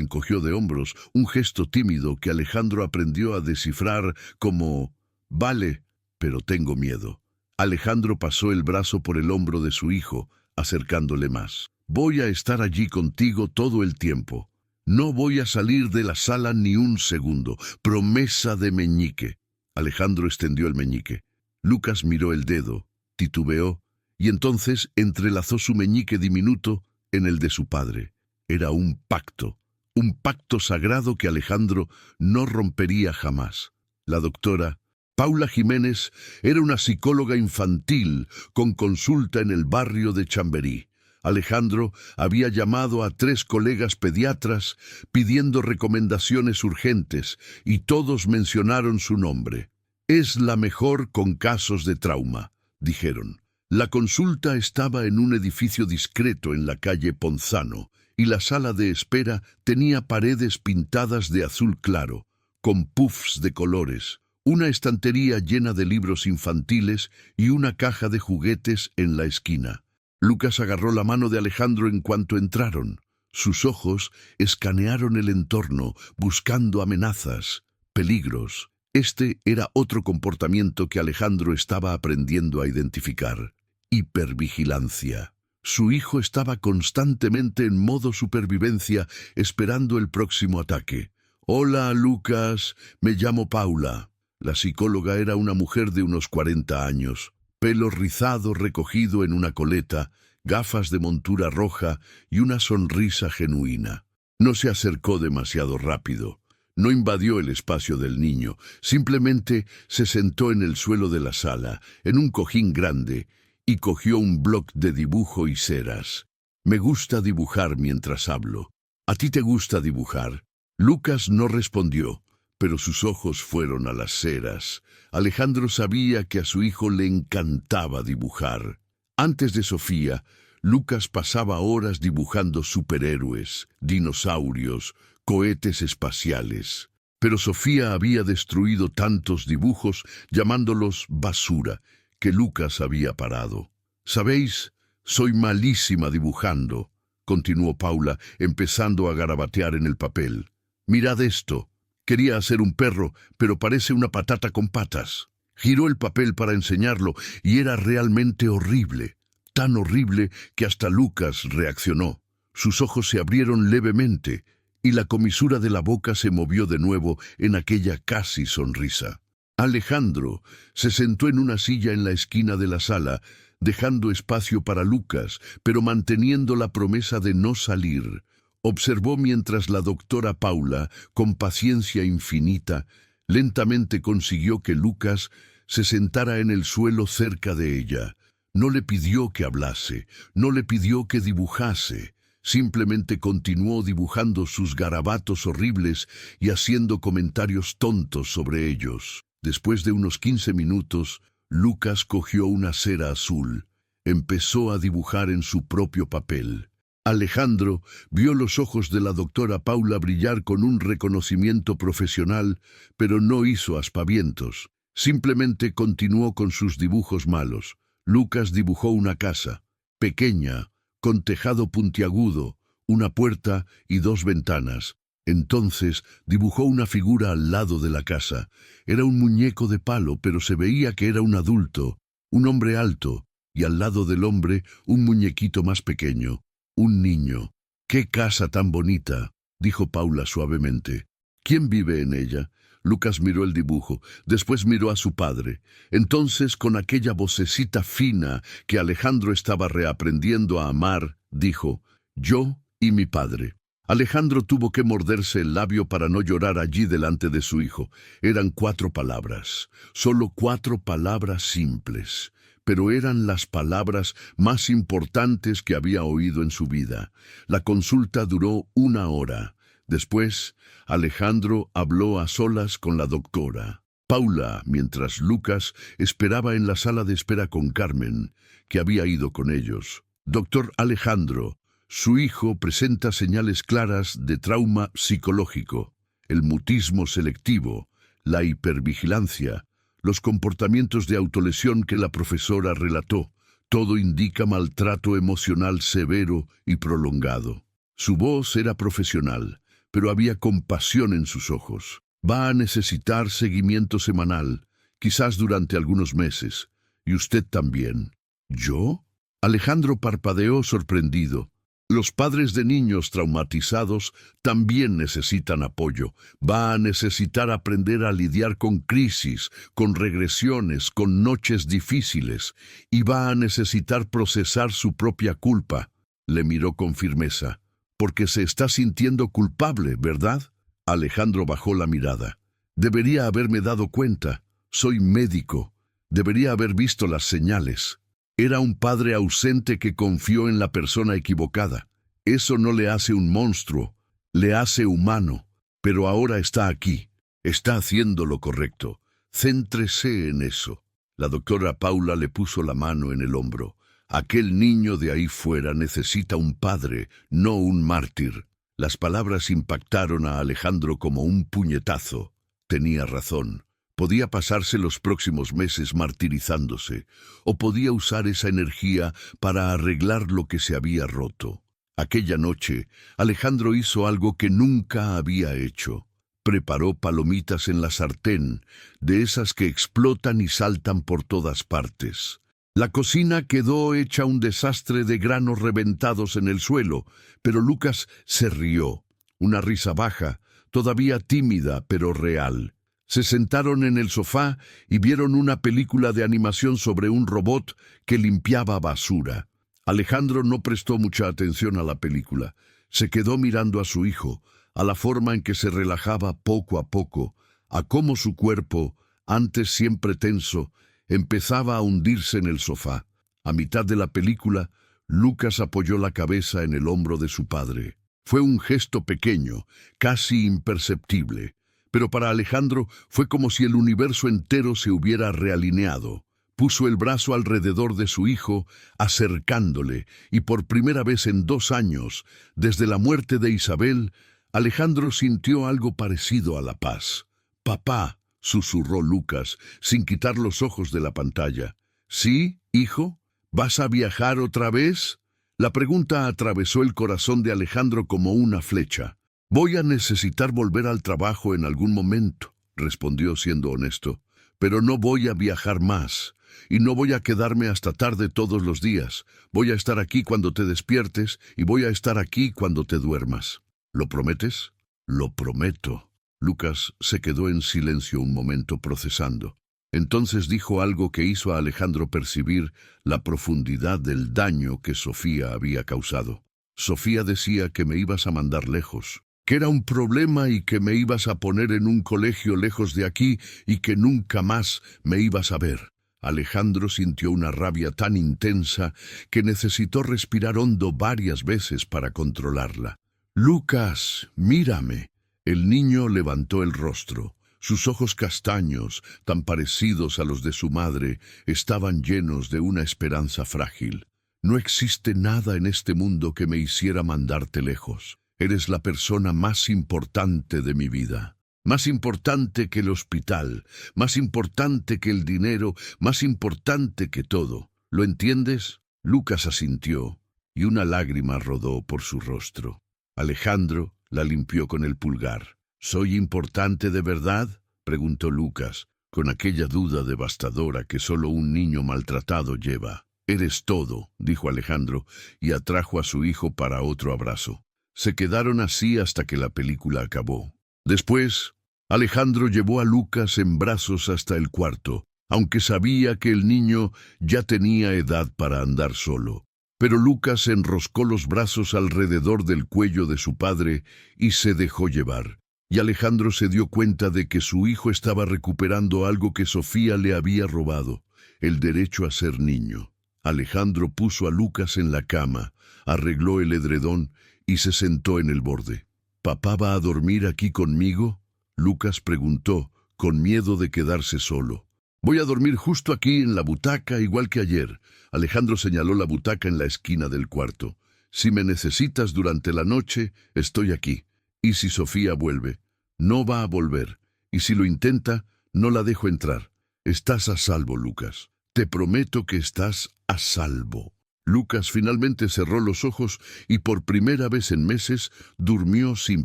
encogió de hombros, un gesto tímido que Alejandro aprendió a descifrar como «Vale, pero tengo miedo». Alejandro pasó el brazo por el hombro de su hijo, acercándole más. «Voy a estar allí contigo todo el tiempo. No voy a salir de la sala ni un segundo. Promesa de meñique». Alejandro extendió el meñique. Lucas miró el dedo, titubeó, y entonces entrelazó su meñique diminuto en el de su padre. Era un pacto sagrado que Alejandro no rompería jamás. La doctora Paula Jiménez era una psicóloga infantil con consulta en el barrio de Chamberí. Alejandro había llamado a 3 colegas pediatras pidiendo recomendaciones urgentes y todos mencionaron su nombre. «Es la mejor con casos de trauma», dijeron. La consulta estaba en un edificio discreto en la calle Ponzano y la sala de espera tenía paredes pintadas de azul claro, con puffs de colores, una estantería llena de libros infantiles y una caja de juguetes en la esquina. Lucas agarró la mano de Alejandro en cuanto entraron. Sus ojos escanearon el entorno, buscando amenazas, peligros. Este era otro comportamiento que Alejandro estaba aprendiendo a identificar: hipervigilancia. Su hijo estaba constantemente en modo supervivencia, esperando el próximo ataque. «Hola, Lucas, me llamo Paula». La psicóloga era una mujer de unos 40 años, pelo rizado recogido en una coleta, gafas de montura roja y una sonrisa genuina. No se acercó demasiado rápido. No invadió el espacio del niño, simplemente se sentó en el suelo de la sala, en un cojín grande, y cogió un bloc de dibujo y ceras. «Me gusta dibujar mientras hablo. ¿A ti te gusta dibujar?» Lucas no respondió, pero sus ojos fueron a las ceras. Alejandro sabía que a su hijo le encantaba dibujar. Antes de Sofía, Lucas pasaba horas dibujando superhéroes, dinosaurios, cohetes espaciales. Pero Sofía había destruido tantos dibujos, llamándolos basura, que Lucas había parado. «¿Sabéis? Soy malísima dibujando», continuó Paula, empezando a garabatear en el papel. «Mirad esto. Quería hacer un perro, pero parece una patata con patas». Giró el papel para enseñarlo, y era realmente horrible. Tan horrible que hasta Lucas reaccionó. Sus ojos se abrieron levemente, y la comisura de la boca se movió de nuevo en aquella casi sonrisa. Alejandro se sentó en una silla en la esquina de la sala, dejando espacio para Lucas, pero manteniendo la promesa de no salir. Observó mientras la doctora Paula, con paciencia infinita, lentamente consiguió que Lucas se sentara en el suelo cerca de ella. No le pidió que hablase, no le pidió que dibujase, Simplemente continuó dibujando sus garabatos horribles y haciendo comentarios tontos sobre ellos. Después de unos 15 minutos, Lucas cogió una cera azul. Empezó a dibujar en su propio papel. Alejandro vio los ojos de la doctora Paula brillar con un reconocimiento profesional, pero no hizo aspavientos. Simplemente continuó con sus dibujos malos. Lucas dibujó una casa, pequeña, con tejado puntiagudo, una puerta y 2 ventanas. Entonces dibujó una figura al lado de la casa. Era un muñeco de palo, pero se veía que era un adulto, un hombre alto, y al lado del hombre un muñequito más pequeño, un niño. «¡Qué casa tan bonita!», dijo Paula suavemente. «¿Quién vive en ella?». Lucas miró el dibujo, después miró a su padre. Entonces, con aquella vocecita fina que Alejandro estaba reaprendiendo a amar, dijo: «Yo y mi padre». Alejandro tuvo que morderse el labio para no llorar allí delante de su hijo. Eran 4 palabras, solo 4 palabras simples, pero eran las palabras más importantes que había oído en su vida. La consulta duró 1 hora. Después, Alejandro habló a solas con la doctora Paula, mientras Lucas esperaba en la sala de espera con Carmen, que había ido con ellos. «Doctor Alejandro, su hijo presenta señales claras de trauma psicológico, el mutismo selectivo, la hipervigilancia, los comportamientos de autolesión que la profesora relató. Todo indica maltrato emocional severo y prolongado». Su voz era profesional, pero había compasión en sus ojos. «Va a necesitar seguimiento semanal, quizás durante algunos meses. Y usted también». «¿Yo?». Alejandro parpadeó sorprendido. «Los padres de niños traumatizados también necesitan apoyo. Va a necesitar aprender a lidiar con crisis, con regresiones, con noches difíciles. Y va a necesitar procesar su propia culpa». Le miró con firmeza. «Porque se está sintiendo culpable, ¿verdad?». Alejandro bajó la mirada. «Debería haberme dado cuenta. Soy médico. Debería haber visto las señales». Era un padre ausente que confió en la persona equivocada. Eso no le hace un monstruo, le hace humano. Pero ahora está aquí. Está haciendo lo correcto. Céntrese en eso. La doctora Paula le puso la mano en el hombro. «Aquel niño de ahí fuera necesita un padre, no un mártir». Las palabras impactaron a Alejandro como un puñetazo. Tenía razón. Podía pasarse los próximos meses martirizándose, o podía usar esa energía para arreglar lo que se había roto. Aquella noche, Alejandro hizo algo que nunca había hecho. Preparó palomitas en la sartén, de esas que explotan y saltan por todas partes. La cocina quedó hecha un desastre de granos reventados en el suelo, pero Lucas se rió. Una risa baja, todavía tímida, pero real. Se sentaron en el sofá y vieron una película de animación sobre un robot que limpiaba basura. Alejandro no prestó mucha atención a la película. Se quedó mirando a su hijo, a la forma en que se relajaba poco a poco, a cómo su cuerpo, antes siempre tenso, empezaba a hundirse en el sofá. A mitad de la película, Lucas apoyó la cabeza en el hombro de su padre. Fue un gesto pequeño, casi imperceptible, pero para Alejandro fue como si el universo entero se hubiera realineado. Puso el brazo alrededor de su hijo, acercándole, y por primera vez en 2 años, desde la muerte de Isabel, Alejandro sintió algo parecido a la paz. «Papá», susurró Lucas, sin quitar los ojos de la pantalla. «¿Sí, hijo? ¿Vas a viajar otra vez?». La pregunta atravesó el corazón de Alejandro como una flecha. «Voy a necesitar volver al trabajo en algún momento», respondió siendo honesto. «Pero no voy a viajar más, y no voy a quedarme hasta tarde todos los días. Voy a estar aquí cuando te despiertes, y voy a estar aquí cuando te duermas. ¿Lo prometes?». «Lo prometo». Lucas se quedó en silencio un momento procesando. Entonces dijo algo que hizo a Alejandro percibir la profundidad del daño que Sofía había causado. «Sofía decía que me ibas a mandar lejos, que era un problema y que me ibas a poner en un colegio lejos de aquí y que nunca más me ibas a ver». Alejandro sintió una rabia tan intensa que necesitó respirar hondo varias veces para controlarla. «Lucas, mírame». El niño levantó el rostro. Sus ojos castaños, tan parecidos a los de su madre, estaban llenos de una esperanza frágil. «No existe nada en este mundo que me hiciera mandarte lejos. Eres la persona más importante de mi vida. Más importante que el hospital, más importante que el dinero, más importante que todo. ¿Lo entiendes?». Lucas asintió, y una lágrima rodó por su rostro. Alejandro la limpió con el pulgar. «¿Soy importante de verdad?», preguntó Lucas, con aquella duda devastadora que solo un niño maltratado lleva. «Eres todo», dijo Alejandro, y atrajo a su hijo para otro abrazo. Se quedaron así hasta que la película acabó. Después, Alejandro llevó a Lucas en brazos hasta el cuarto, aunque sabía que el niño ya tenía edad para andar solo. Pero Lucas enroscó los brazos alrededor del cuello de su padre y se dejó llevar. Y Alejandro se dio cuenta de que su hijo estaba recuperando algo que Sofía le había robado, el derecho a ser niño. Alejandro puso a Lucas en la cama, arregló el edredón y se sentó en el borde. «¿Papá va a dormir aquí conmigo?», Lucas preguntó, con miedo de quedarse solo. «Voy a dormir justo aquí en la butaca, igual que ayer». Alejandro señaló la butaca en la esquina del cuarto. «Si me necesitas durante la noche, estoy aquí. Y si Sofía vuelve, no va a volver. Y si lo intenta, no la dejo entrar. Estás a salvo, Lucas. Te prometo que estás a salvo». Lucas finalmente cerró los ojos y por primera vez en meses durmió sin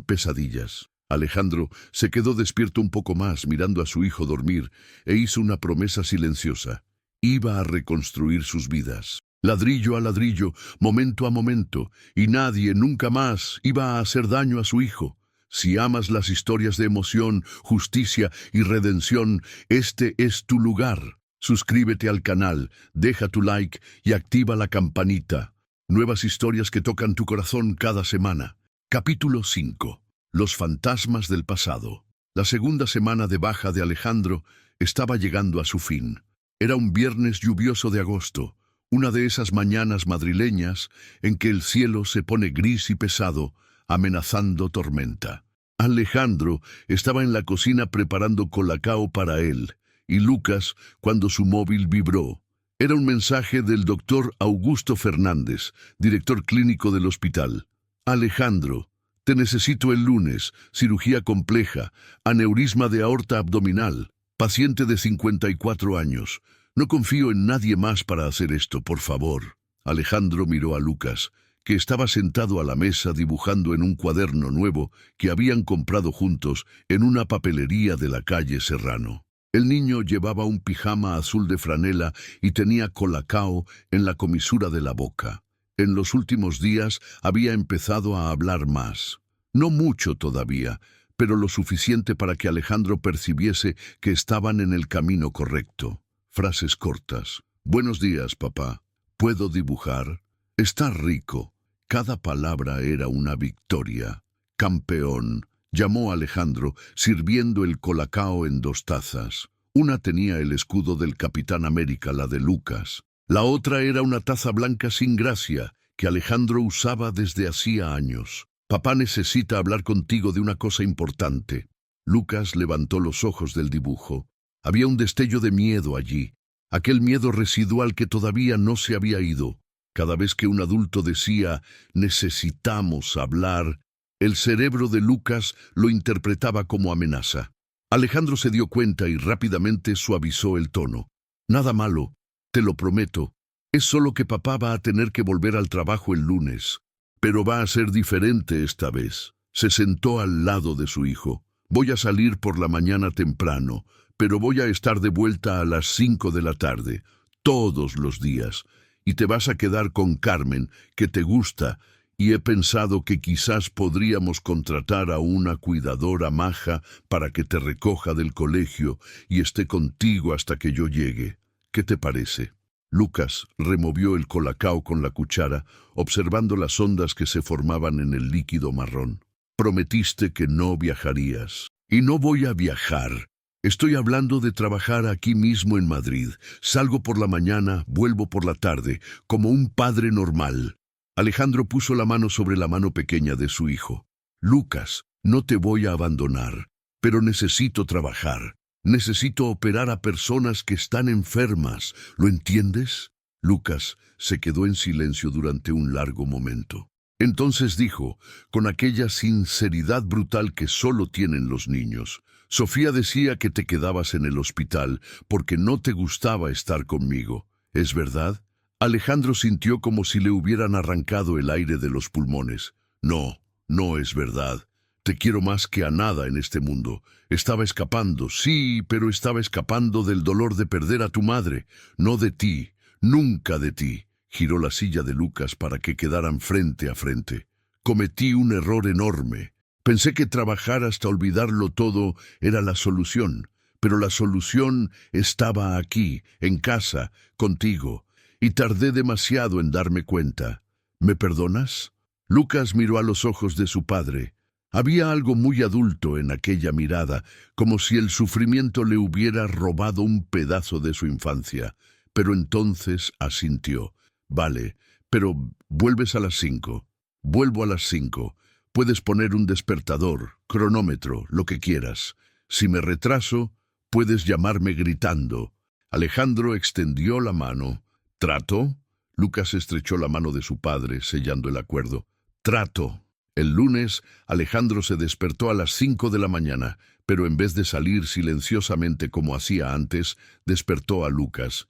pesadillas. Alejandro se quedó despierto un poco más mirando a su hijo dormir e hizo una promesa silenciosa. Iba a reconstruir sus vidas, ladrillo a ladrillo, momento a momento, y nadie nunca más iba a hacer daño a su hijo. Si amas las historias de emoción, justicia y redención, este es tu lugar. Suscríbete al canal, deja tu like y activa la campanita. Nuevas historias que tocan tu corazón cada semana. Capítulo 5. Los fantasmas del pasado. La segunda semana de baja de Alejandro estaba llegando a su fin. Era un viernes lluvioso de agosto, una de esas mañanas madrileñas en que el cielo se pone gris y pesado, amenazando tormenta. Alejandro estaba en la cocina preparando colacao para él, y Lucas, cuando su móvil vibró. Era un mensaje del doctor Augusto Fernández, director clínico del hospital. «Alejandro, te necesito el lunes, cirugía compleja, aneurisma de aorta abdominal, paciente de 54 años. No confío en nadie más para hacer esto, por favor». Alejandro miró a Lucas, que estaba sentado a la mesa dibujando en un cuaderno nuevo que habían comprado juntos en una papelería de la calle Serrano. El niño llevaba un pijama azul de franela y tenía colacao en la comisura de la boca. En los últimos días había empezado a hablar más. No mucho todavía, pero lo suficiente para que Alejandro percibiese que estaban en el camino correcto. Frases cortas. «Buenos días, papá. ¿Puedo dibujar? Está rico». Cada palabra era una victoria. «Campeón», llamó Alejandro, sirviendo el colacao en 2 tazas. Una tenía el escudo del Capitán América, la de Lucas. La otra era una taza blanca sin gracia, que Alejandro usaba desde hacía años. «Papá necesita hablar contigo de una cosa importante». Lucas levantó los ojos del dibujo. Había un destello de miedo allí, aquel miedo residual que todavía no se había ido. Cada vez que un adulto decía «necesitamos hablar», el cerebro de Lucas lo interpretaba como amenaza. Alejandro se dio cuenta y rápidamente suavizó el tono. «Nada malo, te lo prometo. Es solo que papá va a tener que volver al trabajo el lunes. Pero va a ser diferente esta vez». Se sentó al lado de su hijo. «Voy a salir por la mañana temprano, pero voy a estar de vuelta a las 5 de la tarde, todos los días. Y te vas a quedar con Carmen, que te gusta, y he pensado que quizás podríamos contratar a una cuidadora maja para que te recoja del colegio y esté contigo hasta que yo llegue. ¿Qué te parece?». Lucas removió el colacao con la cuchara, observando las ondas que se formaban en el líquido marrón. «Prometiste que no viajarías». «Y no voy a viajar. Estoy hablando de trabajar aquí mismo en Madrid. Salgo por la mañana, vuelvo por la tarde, como un padre normal. Alejandro puso la mano sobre la mano pequeña de su hijo. Lucas, no te voy a abandonar, pero necesito trabajar. Necesito operar a personas que están enfermas. ¿Lo entiendes? Lucas se quedó en silencio durante un largo momento. Entonces dijo, con aquella sinceridad brutal que solo tienen los niños: Sofía decía que te quedabas en el hospital porque no te gustaba estar conmigo. ¿Es verdad? Alejandro sintió como si le hubieran arrancado el aire de los pulmones. No, no es verdad. Te quiero más que a nada en este mundo. Estaba escapando, sí, pero estaba escapando del dolor de perder a tu madre, no de ti, nunca de ti. Giró la silla de Lucas para que quedaran frente a frente. Cometí un error enorme. Pensé que trabajar hasta olvidarlo todo era la solución, pero la solución estaba aquí, en casa, contigo, y tardé demasiado en darme cuenta. ¿Me perdonas? Lucas miró a los ojos de su padre. Había algo muy adulto en aquella mirada, como si el sufrimiento le hubiera robado un pedazo de su infancia, pero entonces asintió. Vale, pero vuelves a las 5. Vuelvo a las 5. Puedes poner un despertador, cronómetro, lo que quieras. Si me retraso, puedes llamarme gritando. Alejandro extendió la mano. ¿Trato? Lucas estrechó la mano de su padre, sellando el acuerdo. Trato. El lunes, Alejandro se despertó a las 5 de la mañana, pero en vez de salir silenciosamente como hacía antes, despertó a Lucas.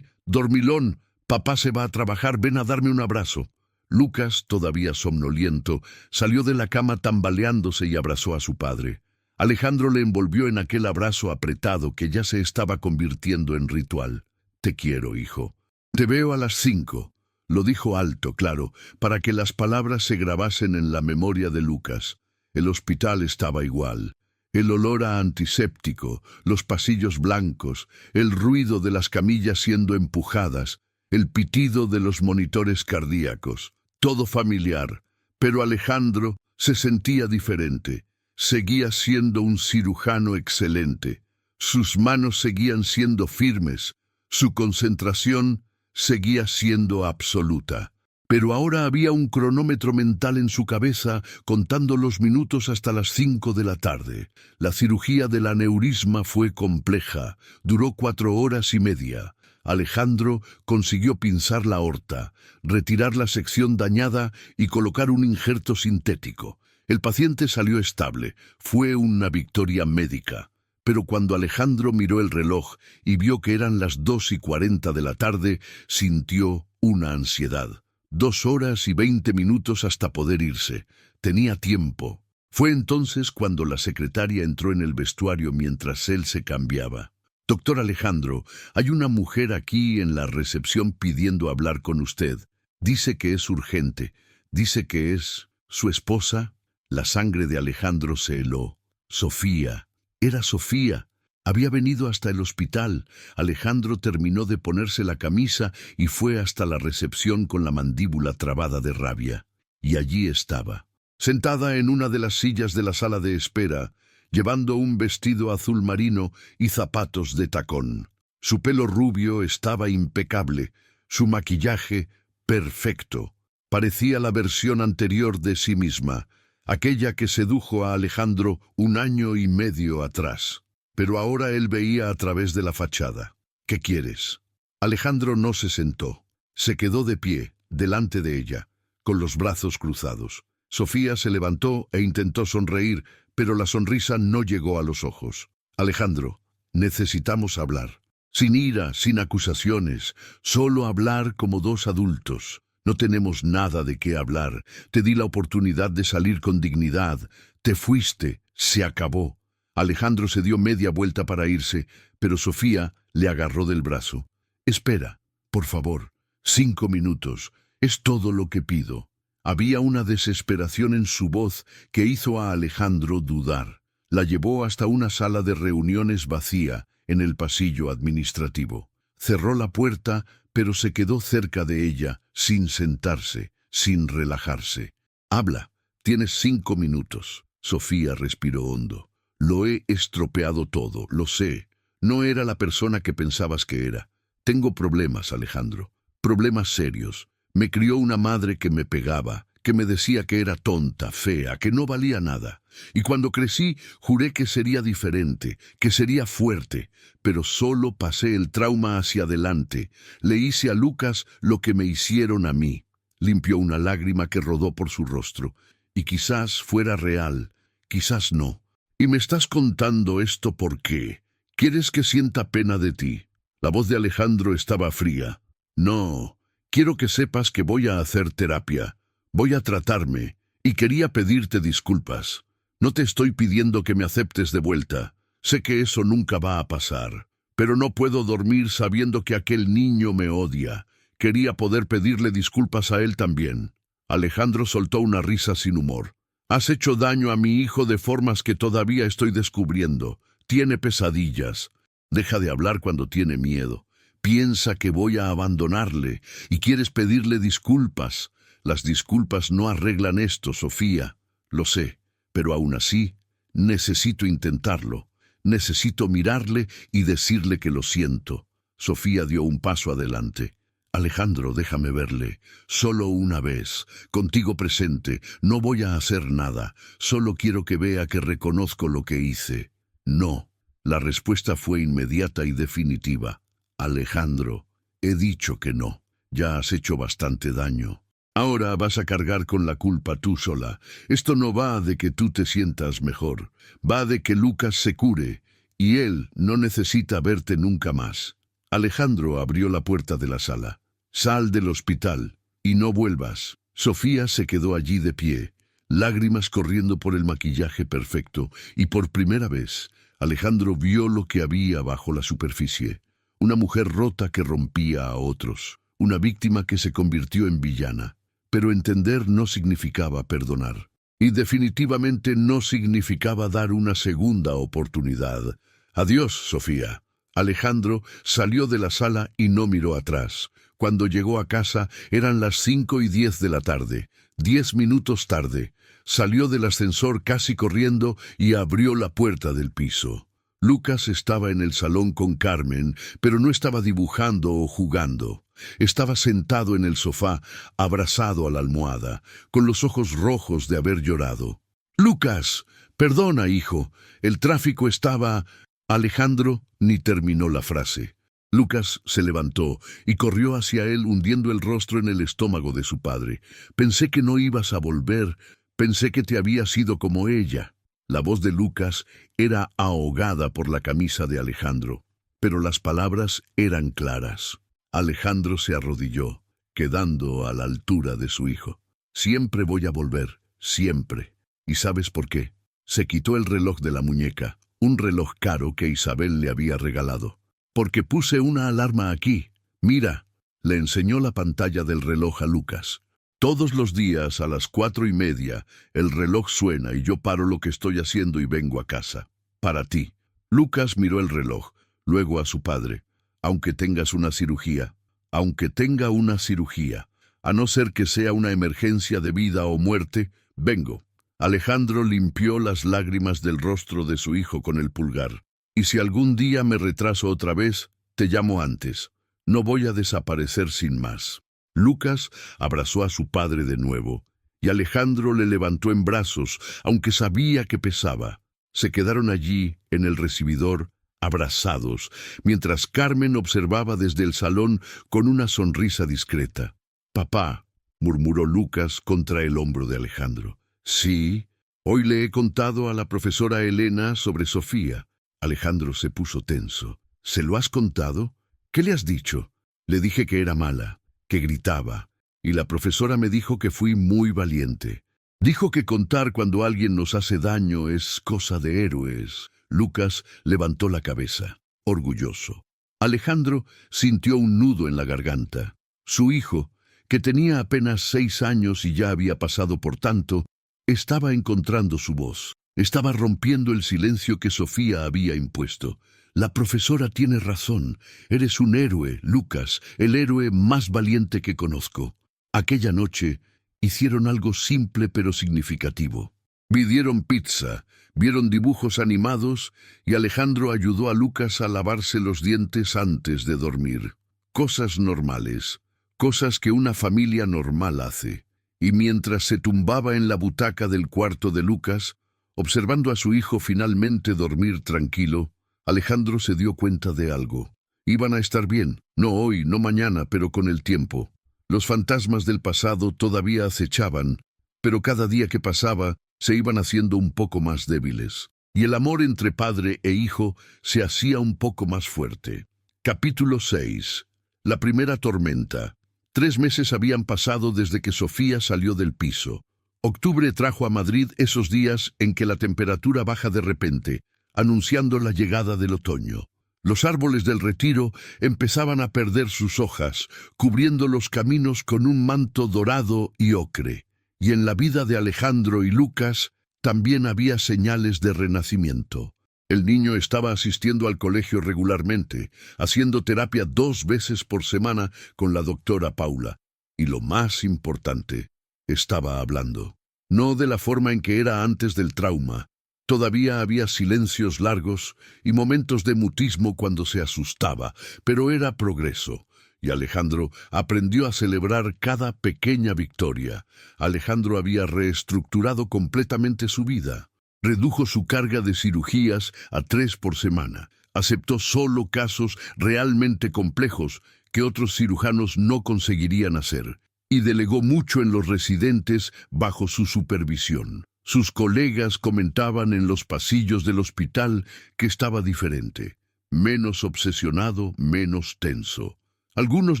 Dormilón, papá se va a trabajar, ven a darme un abrazo. Lucas, todavía somnoliento, salió de la cama tambaleándose y abrazó a su padre. Alejandro le envolvió en aquel abrazo apretado que ya se estaba convirtiendo en ritual. Te quiero, hijo. Te veo a las 5. Lo dijo alto, claro, para que las palabras se grabasen en la memoria de Lucas. El hospital estaba igual. El olor a antiséptico, los pasillos blancos, el ruido de las camillas siendo empujadas, el pitido de los monitores cardíacos. Todo familiar, pero Alejandro se sentía diferente. Seguía siendo un cirujano excelente. Sus manos seguían siendo firmes. Su concentración seguía siendo absoluta. Pero ahora había un cronómetro mental en su cabeza contando los minutos hasta las 5 de la tarde. La cirugía del aneurisma fue compleja. Duró 4 horas y media. Alejandro consiguió pinzar la aorta, retirar la sección dañada y colocar un injerto sintético. El paciente salió estable. Fue una victoria médica. Pero cuando Alejandro miró el reloj y vio que eran las 2:40 de la tarde, sintió una ansiedad. 2 horas y 20 minutos hasta poder irse. Tenía tiempo. Fue entonces cuando la secretaria entró en el vestuario mientras él se cambiaba. Doctor Alejandro, hay una mujer aquí en la recepción pidiendo hablar con usted. Dice que es urgente. Dice que es su esposa. La sangre de Alejandro se heló. Sofía. Era Sofía. Había venido hasta el hospital. Alejandro terminó de ponerse la camisa y fue hasta la recepción con la mandíbula trabada de rabia. Y allí estaba, sentada en una de las sillas de la sala de espera, llevando un vestido azul marino y zapatos de tacón. Su pelo rubio estaba impecable, su maquillaje perfecto. Parecía la versión anterior de sí misma, aquella que sedujo a Alejandro 1 año y medio atrás. Pero ahora él veía a través de la fachada. ¿Qué quieres? Alejandro no se sentó. Se quedó de pie, delante de ella, con los brazos cruzados. Sofía se levantó e intentó sonreír, pero la sonrisa no llegó a los ojos. Alejandro, necesitamos hablar. Sin ira, sin acusaciones, solo hablar como 2 adultos. No tenemos nada de qué hablar. Te di la oportunidad de salir con dignidad. Te fuiste. Se acabó. Alejandro se dio media vuelta para irse, pero Sofía le agarró del brazo. Espera, por favor. 5 minutos. Es todo lo que pido. Había una desesperación en su voz que hizo a Alejandro dudar. La llevó hasta una sala de reuniones vacía en el pasillo administrativo. Cerró la puerta, pero se quedó cerca de ella, sin sentarse, sin relajarse. Habla, tienes 5 minutos. Sofía respiró hondo. Lo he estropeado todo, lo sé. No era la persona que pensabas que era. Tengo problemas, Alejandro. Problemas serios. Me crió una madre que me pegaba, que me decía que era tonta, fea, que no valía nada. Y cuando crecí, juré que sería diferente, que sería fuerte, pero solo pasé el trauma hacia adelante. Le hice a Lucas lo que me hicieron a mí. Limpió una lágrima que rodó por su rostro. Y quizás fuera real, quizás no. ¿Y me estás contando esto por qué? ¿Quieres que sienta pena de ti? La voz de Alejandro estaba fría. No, quiero que sepas que voy a hacer terapia. Voy a tratarme, y quería pedirte disculpas. No te estoy pidiendo que me aceptes de vuelta. Sé que eso nunca va a pasar. Pero no puedo dormir sabiendo que aquel niño me odia. Quería poder pedirle disculpas a él también. Alejandro soltó una risa sin humor. Has hecho daño a mi hijo de formas que todavía estoy descubriendo. Tiene pesadillas. Deja de hablar cuando tiene miedo. Piensa que voy a abandonarle y quieres pedirle disculpas. Las disculpas no arreglan esto, Sofía. Lo sé, pero aún así, necesito intentarlo. Necesito mirarle y decirle que lo siento. Sofía dio un paso adelante. Alejandro, déjame verle. Solo una vez. Contigo presente. No voy a hacer nada. Solo quiero que vea que reconozco lo que hice. No. La respuesta fue inmediata y definitiva. Alejandro, he dicho que no. Ya has hecho bastante daño. Ahora vas a cargar con la culpa tú sola. Esto no va de que tú te sientas mejor. Va de que Lucas se cure, y él no necesita verte nunca más. Alejandro abrió la puerta de la sala. Sal del hospital y no vuelvas. Sofía se quedó allí de pie, lágrimas corriendo por el maquillaje perfecto, y por primera vez, Alejandro vio lo que había bajo la superficie. Una mujer rota que rompía a otros, una víctima que se convirtió en villana. Pero entender no significaba perdonar. Y definitivamente no significaba dar una segunda oportunidad. Adiós, Sofía. Alejandro salió de la sala y no miró atrás. Cuando llegó a casa eran las 5:10 de la tarde, 10 minutos tarde. Salió del ascensor casi corriendo y abrió la puerta del piso. Lucas estaba en el salón con Carmen, pero no estaba dibujando o jugando. Estaba sentado en el sofá, abrazado a la almohada, con los ojos rojos de haber llorado. «Lucas, perdona, hijo, el tráfico estaba...» Alejandro ni terminó la frase. Lucas se levantó y corrió hacia él hundiendo el rostro en el estómago de su padre. «Pensé que no ibas a volver, pensé que te habías ido como ella». La voz de Lucas era ahogada por la camisa de Alejandro, pero las palabras eran claras. Alejandro se arrodilló, quedando a la altura de su hijo. «Siempre voy a volver, siempre. ¿Y sabes por qué?» Se quitó el reloj de la muñeca, un reloj caro que Isabel le había regalado. «Porque puse una alarma aquí. Mira», le enseñó la pantalla del reloj a Lucas. «Todos los días a las 4:30 el reloj suena y yo paro lo que estoy haciendo y vengo a casa. Para ti». Lucas miró el reloj, luego a su padre. «Aunque tengas una cirugía, aunque tenga una cirugía, a no ser que sea una emergencia de vida o muerte, vengo». Alejandro limpió las lágrimas del rostro de su hijo con el pulgar. «Y si algún día me retraso otra vez, te llamo antes. No voy a desaparecer sin más». Lucas abrazó a su padre de nuevo, y Alejandro le levantó en brazos, aunque sabía que pesaba. Se quedaron allí, en el recibidor, abrazados, mientras Carmen observaba desde el salón con una sonrisa discreta. «Papá», murmuró Lucas contra el hombro de Alejandro. «Sí, hoy le he contado a la profesora Elena sobre Sofía». Alejandro se puso tenso. «¿Se lo has contado? ¿Qué le has dicho?» «Le dije que era mala, que gritaba, y la profesora me dijo que fui muy valiente. Dijo que contar cuando alguien nos hace daño es cosa de héroes». Lucas levantó la cabeza, orgulloso. Alejandro sintió un nudo en la garganta. Su hijo, que tenía apenas 6 años y ya había pasado por tanto, estaba encontrando su voz. Estaba rompiendo el silencio que Sofía había impuesto. «La profesora tiene razón. Eres un héroe, Lucas, el héroe más valiente que conozco». Aquella noche hicieron algo simple pero significativo. Pidieron pizza, vieron dibujos animados y Alejandro ayudó a Lucas a lavarse los dientes antes de dormir. Cosas normales, cosas que una familia normal hace. Y mientras se tumbaba en la butaca del cuarto de Lucas, observando a su hijo finalmente dormir tranquilo, Alejandro se dio cuenta de algo. Iban a estar bien, no hoy, no mañana, pero con el tiempo. Los fantasmas del pasado todavía acechaban, pero cada día que pasaba se iban haciendo un poco más débiles, y el amor entre padre e hijo se hacía un poco más fuerte. Capítulo 6. La primera tormenta. 3 meses habían pasado desde que Sofía salió del piso. Octubre trajo a Madrid esos días en que la temperatura baja de repente, anunciando la llegada del otoño. Los árboles del Retiro empezaban a perder sus hojas, cubriendo los caminos con un manto dorado y ocre. Y en la vida de Alejandro y Lucas también había señales de renacimiento. El niño estaba asistiendo al colegio regularmente, haciendo terapia 2 veces por semana con la doctora Paula. Y lo más importante, estaba hablando. No de la forma en que era antes del trauma. Todavía había silencios largos y momentos de mutismo cuando se asustaba, pero era progreso. Y Alejandro aprendió a celebrar cada pequeña victoria. Alejandro había reestructurado completamente su vida. Redujo su carga de cirugías a 3 por semana. Aceptó solo casos realmente complejos que otros cirujanos no conseguirían hacer. Y delegó mucho en los residentes bajo su supervisión. Sus colegas comentaban en los pasillos del hospital que estaba diferente. Menos obsesionado, menos tenso. Algunos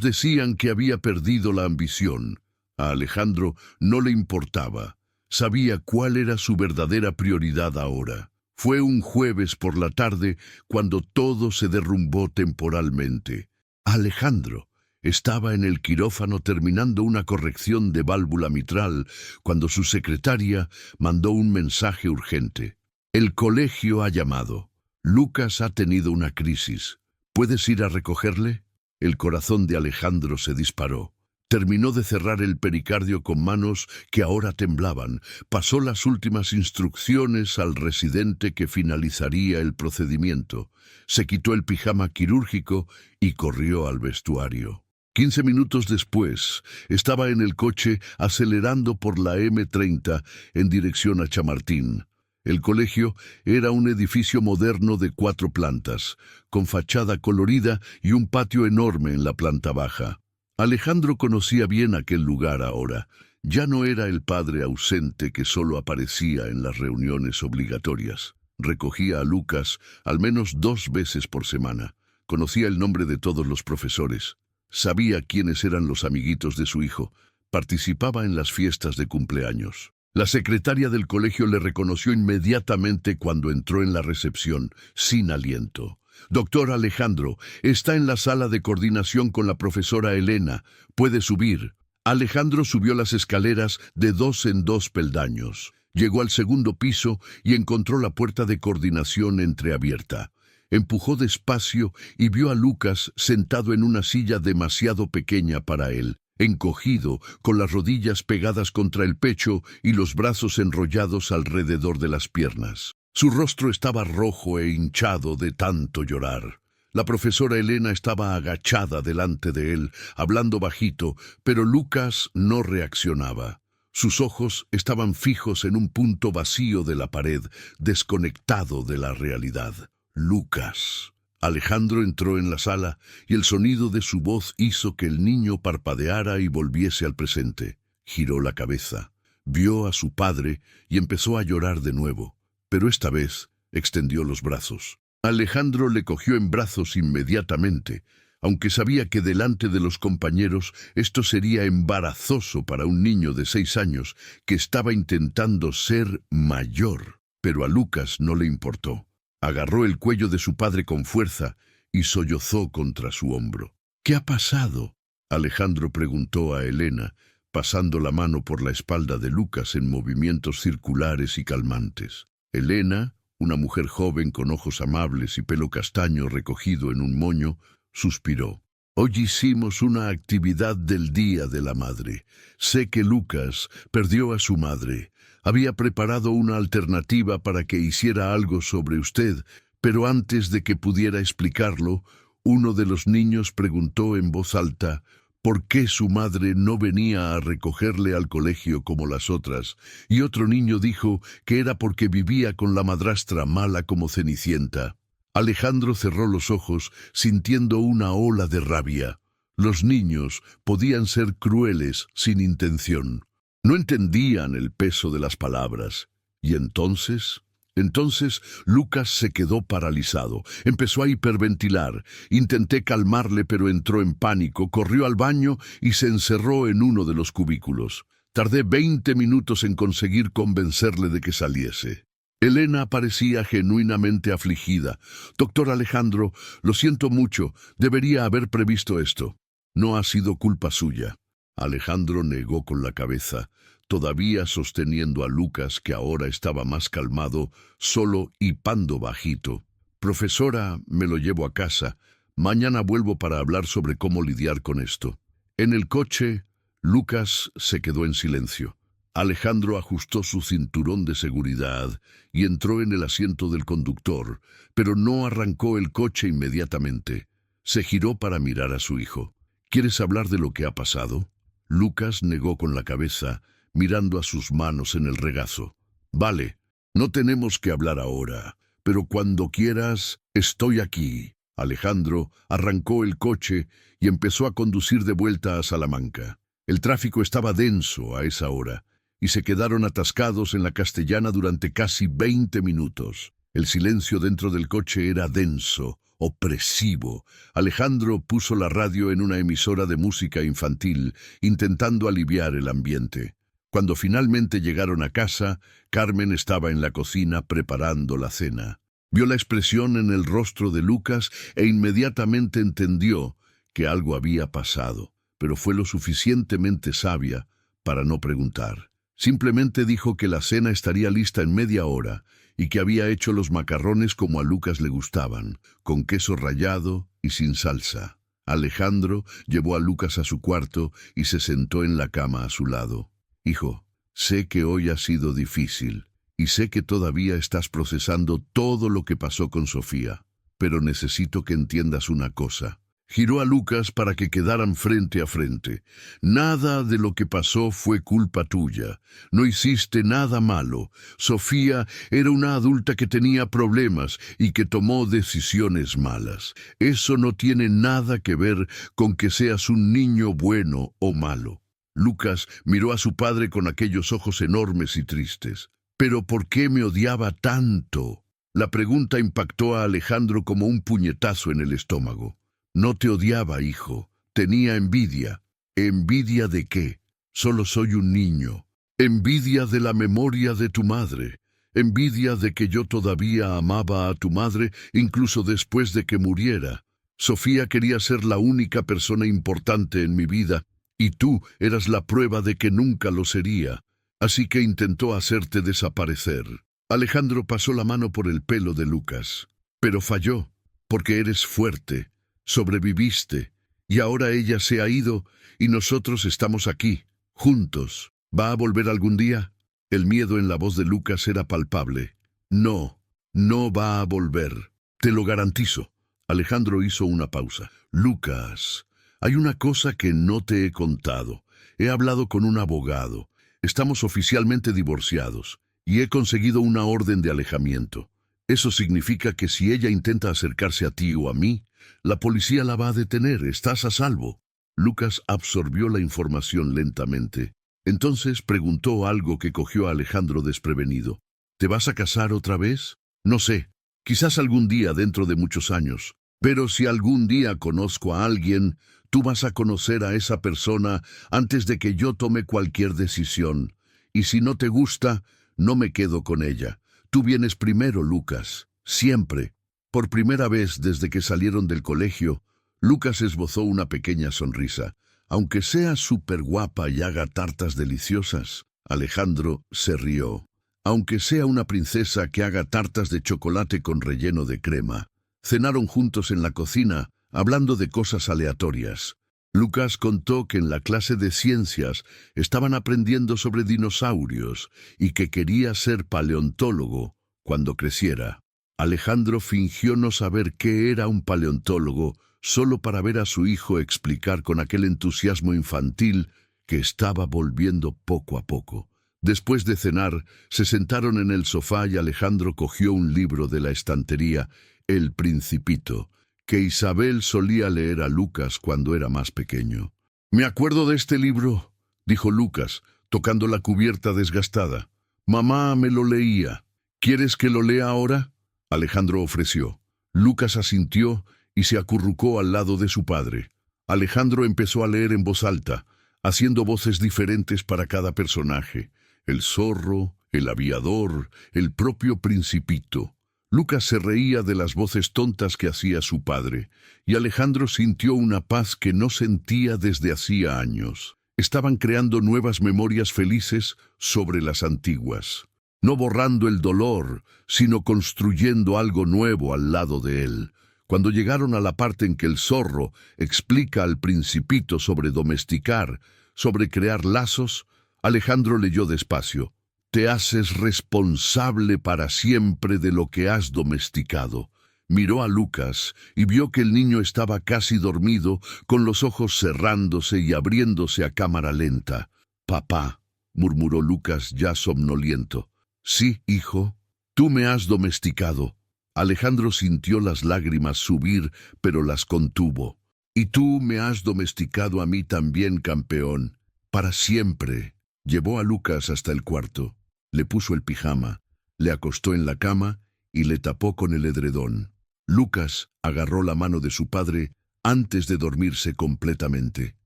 decían que había perdido la ambición. A Alejandro no le importaba. Sabía cuál era su verdadera prioridad ahora. Fue un jueves por la tarde cuando todo se derrumbó temporalmente. Alejandro estaba en el quirófano terminando una corrección de válvula mitral cuando su secretaria mandó un mensaje urgente. El colegio ha llamado. Lucas ha tenido una crisis. ¿Puedes ir a recogerle? El corazón de Alejandro se disparó. Terminó de cerrar el pericardio con manos que ahora temblaban. Pasó las últimas instrucciones al residente que finalizaría el procedimiento. Se quitó el pijama quirúrgico y corrió al vestuario. 15 minutos después, estaba en el coche acelerando por la M30 en dirección a Chamartín. El colegio era un edificio moderno de 4 plantas, con fachada colorida y un patio enorme en la planta baja. Alejandro conocía bien aquel lugar ahora. Ya no era el padre ausente que solo aparecía en las reuniones obligatorias. Recogía a Lucas al menos 2 veces por semana. Conocía el nombre de todos los profesores. Sabía quiénes eran los amiguitos de su hijo. Participaba en las fiestas de cumpleaños. La secretaria del colegio le reconoció inmediatamente cuando entró en la recepción, sin aliento. «Doctor Alejandro, está en la sala de coordinación con la profesora Elena. Puede subir». Alejandro subió las escaleras de 2 en 2 peldaños. Llegó al segundo piso y encontró la puerta de coordinación entreabierta. Empujó despacio y vio a Lucas sentado en una silla demasiado pequeña para él, encogido, con las rodillas pegadas contra el pecho y los brazos enrollados alrededor de las piernas. Su rostro estaba rojo e hinchado de tanto llorar. La profesora Elena estaba agachada delante de él, hablando bajito, pero Lucas no reaccionaba. Sus ojos estaban fijos en un punto vacío de la pared, desconectado de la realidad. Lucas. Alejandro entró en la sala y el sonido de su voz hizo que el niño parpadeara y volviese al presente. Giró la cabeza, vio a su padre y empezó a llorar de nuevo, pero esta vez extendió los brazos. Alejandro le cogió en brazos inmediatamente, aunque sabía que delante de los compañeros esto sería embarazoso para un niño de 6 años que estaba intentando ser mayor, pero a Lucas no le importó. Agarró el cuello de su padre con fuerza y sollozó contra su hombro. «¿Qué ha pasado?», Alejandro preguntó a Elena, pasando la mano por la espalda de Lucas en movimientos circulares y calmantes. Elena, una mujer joven con ojos amables y pelo castaño recogido en un moño, suspiró. «Hoy hicimos una actividad del Día de la Madre. Sé que Lucas perdió a su madre. Había preparado una alternativa para que hiciera algo sobre usted, pero antes de que pudiera explicarlo, uno de los niños preguntó en voz alta por qué su madre no venía a recogerle al colegio como las otras, y otro niño dijo que era porque vivía con la madrastra mala como Cenicienta. Alejandro cerró los ojos, sintiendo una ola de rabia. Los niños podían ser crueles sin intención. No entendían el peso de las palabras. ¿Y entonces? Entonces Lucas se quedó paralizado. Empezó a hiperventilar. Intenté calmarle, pero entró en pánico, corrió al baño y se encerró en uno de los cubículos. Tardé 20 minutos en conseguir convencerle de que saliese. Elena parecía genuinamente afligida. Doctor Alejandro, lo siento mucho, debería haber previsto esto. No ha sido culpa suya. Alejandro negó con la cabeza, todavía sosteniendo a Lucas, que ahora estaba más calmado, solo hipando bajito. Profesora, me lo llevo a casa. Mañana vuelvo para hablar sobre cómo lidiar con esto. En el coche, Lucas se quedó en silencio. Alejandro ajustó su cinturón de seguridad y entró en el asiento del conductor, pero no arrancó el coche inmediatamente. Se giró para mirar a su hijo. ¿Quieres hablar de lo que ha pasado? Lucas negó con la cabeza, mirando a sus manos en el regazo. Vale, no tenemos que hablar ahora, pero cuando quieras, estoy aquí. Alejandro arrancó el coche y empezó a conducir de vuelta a Salamanca. El tráfico estaba denso a esa hora, y se quedaron atascados en la Castellana durante casi 20 minutos. El silencio dentro del coche era denso, opresivo. Alejandro puso la radio en una emisora de música infantil, intentando aliviar el ambiente. Cuando finalmente llegaron a casa, Carmen estaba en la cocina preparando la cena. Vio la expresión en el rostro de Lucas e inmediatamente entendió que algo había pasado, pero fue lo suficientemente sabia para no preguntar. Simplemente dijo que la cena estaría lista en media hora y que había hecho los macarrones como a Lucas le gustaban, con queso rallado y sin salsa. Alejandro llevó a Lucas a su cuarto y se sentó en la cama a su lado. Hijo, sé que hoy ha sido difícil y sé que todavía estás procesando todo lo que pasó con Sofía, pero necesito que entiendas una cosa. Giró a Lucas para que quedaran frente a frente. Nada de lo que pasó fue culpa tuya. No hiciste nada malo. Sofía era una adulta que tenía problemas y que tomó decisiones malas. Eso no tiene nada que ver con que seas un niño bueno o malo. Lucas miró a su padre con aquellos ojos enormes y tristes. ¿Pero por qué me odiaba tanto? La pregunta impactó a Alejandro como un puñetazo en el estómago. No te odiaba, hijo. Tenía envidia. ¿Envidia de qué? Solo soy un niño. Envidia de la memoria de tu madre. Envidia de que yo todavía amaba a tu madre incluso después de que muriera. Sofía quería ser la única persona importante en mi vida y tú eras la prueba de que nunca lo sería. Así que intentó hacerte desaparecer. Alejandro pasó la mano por el pelo de Lucas. Pero falló, porque eres fuerte. Sobreviviste, y ahora ella se ha ido y nosotros estamos aquí, juntos. ¿Va a volver algún día? El miedo en la voz de Lucas era palpable. No, no va a volver. Te lo garantizo. Alejandro hizo una pausa. Lucas, hay una cosa que no te he contado. He hablado con un abogado. Estamos oficialmente divorciados y he conseguido una orden de alejamiento. Eso significa que si ella intenta acercarse a ti o a mí, la policía la va a detener. Estás a salvo. Lucas absorbió la información lentamente. Entonces preguntó algo que cogió a Alejandro desprevenido. ¿Te vas a casar otra vez? No sé. Quizás algún día dentro de muchos años. Pero si algún día conozco a alguien, tú vas a conocer a esa persona antes de que yo tome cualquier decisión. Y si no te gusta, no me quedo con ella. Tú vienes primero, Lucas. Siempre. Por primera vez desde que salieron del colegio, Lucas esbozó una pequeña sonrisa. Aunque sea súper guapa y haga tartas deliciosas, Alejandro se rió. Aunque sea una princesa que haga tartas de chocolate con relleno de crema. Cenaron juntos en la cocina, hablando de cosas aleatorias. Lucas contó que en la clase de ciencias estaban aprendiendo sobre dinosaurios y que quería ser paleontólogo cuando creciera. Alejandro fingió no saber qué era un paleontólogo solo para ver a su hijo explicar con aquel entusiasmo infantil que estaba volviendo poco a poco. Después de cenar, se sentaron en el sofá y Alejandro cogió un libro de la estantería, El Principito, que Isabel solía leer a Lucas cuando era más pequeño. «Me acuerdo de este libro», dijo Lucas, tocando la cubierta desgastada. «Mamá me lo leía. ¿Quieres que lo lea ahora?». Alejandro ofreció. Lucas asintió y se acurrucó al lado de su padre. Alejandro empezó a leer en voz alta, haciendo voces diferentes para cada personaje: el zorro, el aviador, el propio Principito. Lucas se reía de las voces tontas que hacía su padre, y Alejandro sintió una paz que no sentía desde hacía años. Estaban creando nuevas memorias felices sobre las antiguas, no borrando el dolor, sino construyendo algo nuevo al lado de él. Cuando llegaron a la parte en que el zorro explica al Principito sobre domesticar, sobre crear lazos, Alejandro leyó despacio: «Te haces responsable para siempre de lo que has domesticado». Miró a Lucas y vio que el niño estaba casi dormido, con los ojos cerrándose y abriéndose a cámara lenta. «Papá», murmuró Lucas ya somnoliento. «Sí, hijo, tú me has domesticado». Alejandro sintió las lágrimas subir, pero las contuvo. «Y tú me has domesticado a mí también, campeón, para siempre». Llevó a Lucas hasta el cuarto. Le puso el pijama, le acostó en la cama y le tapó con el edredón. Lucas agarró la mano de su padre antes de dormirse completamente.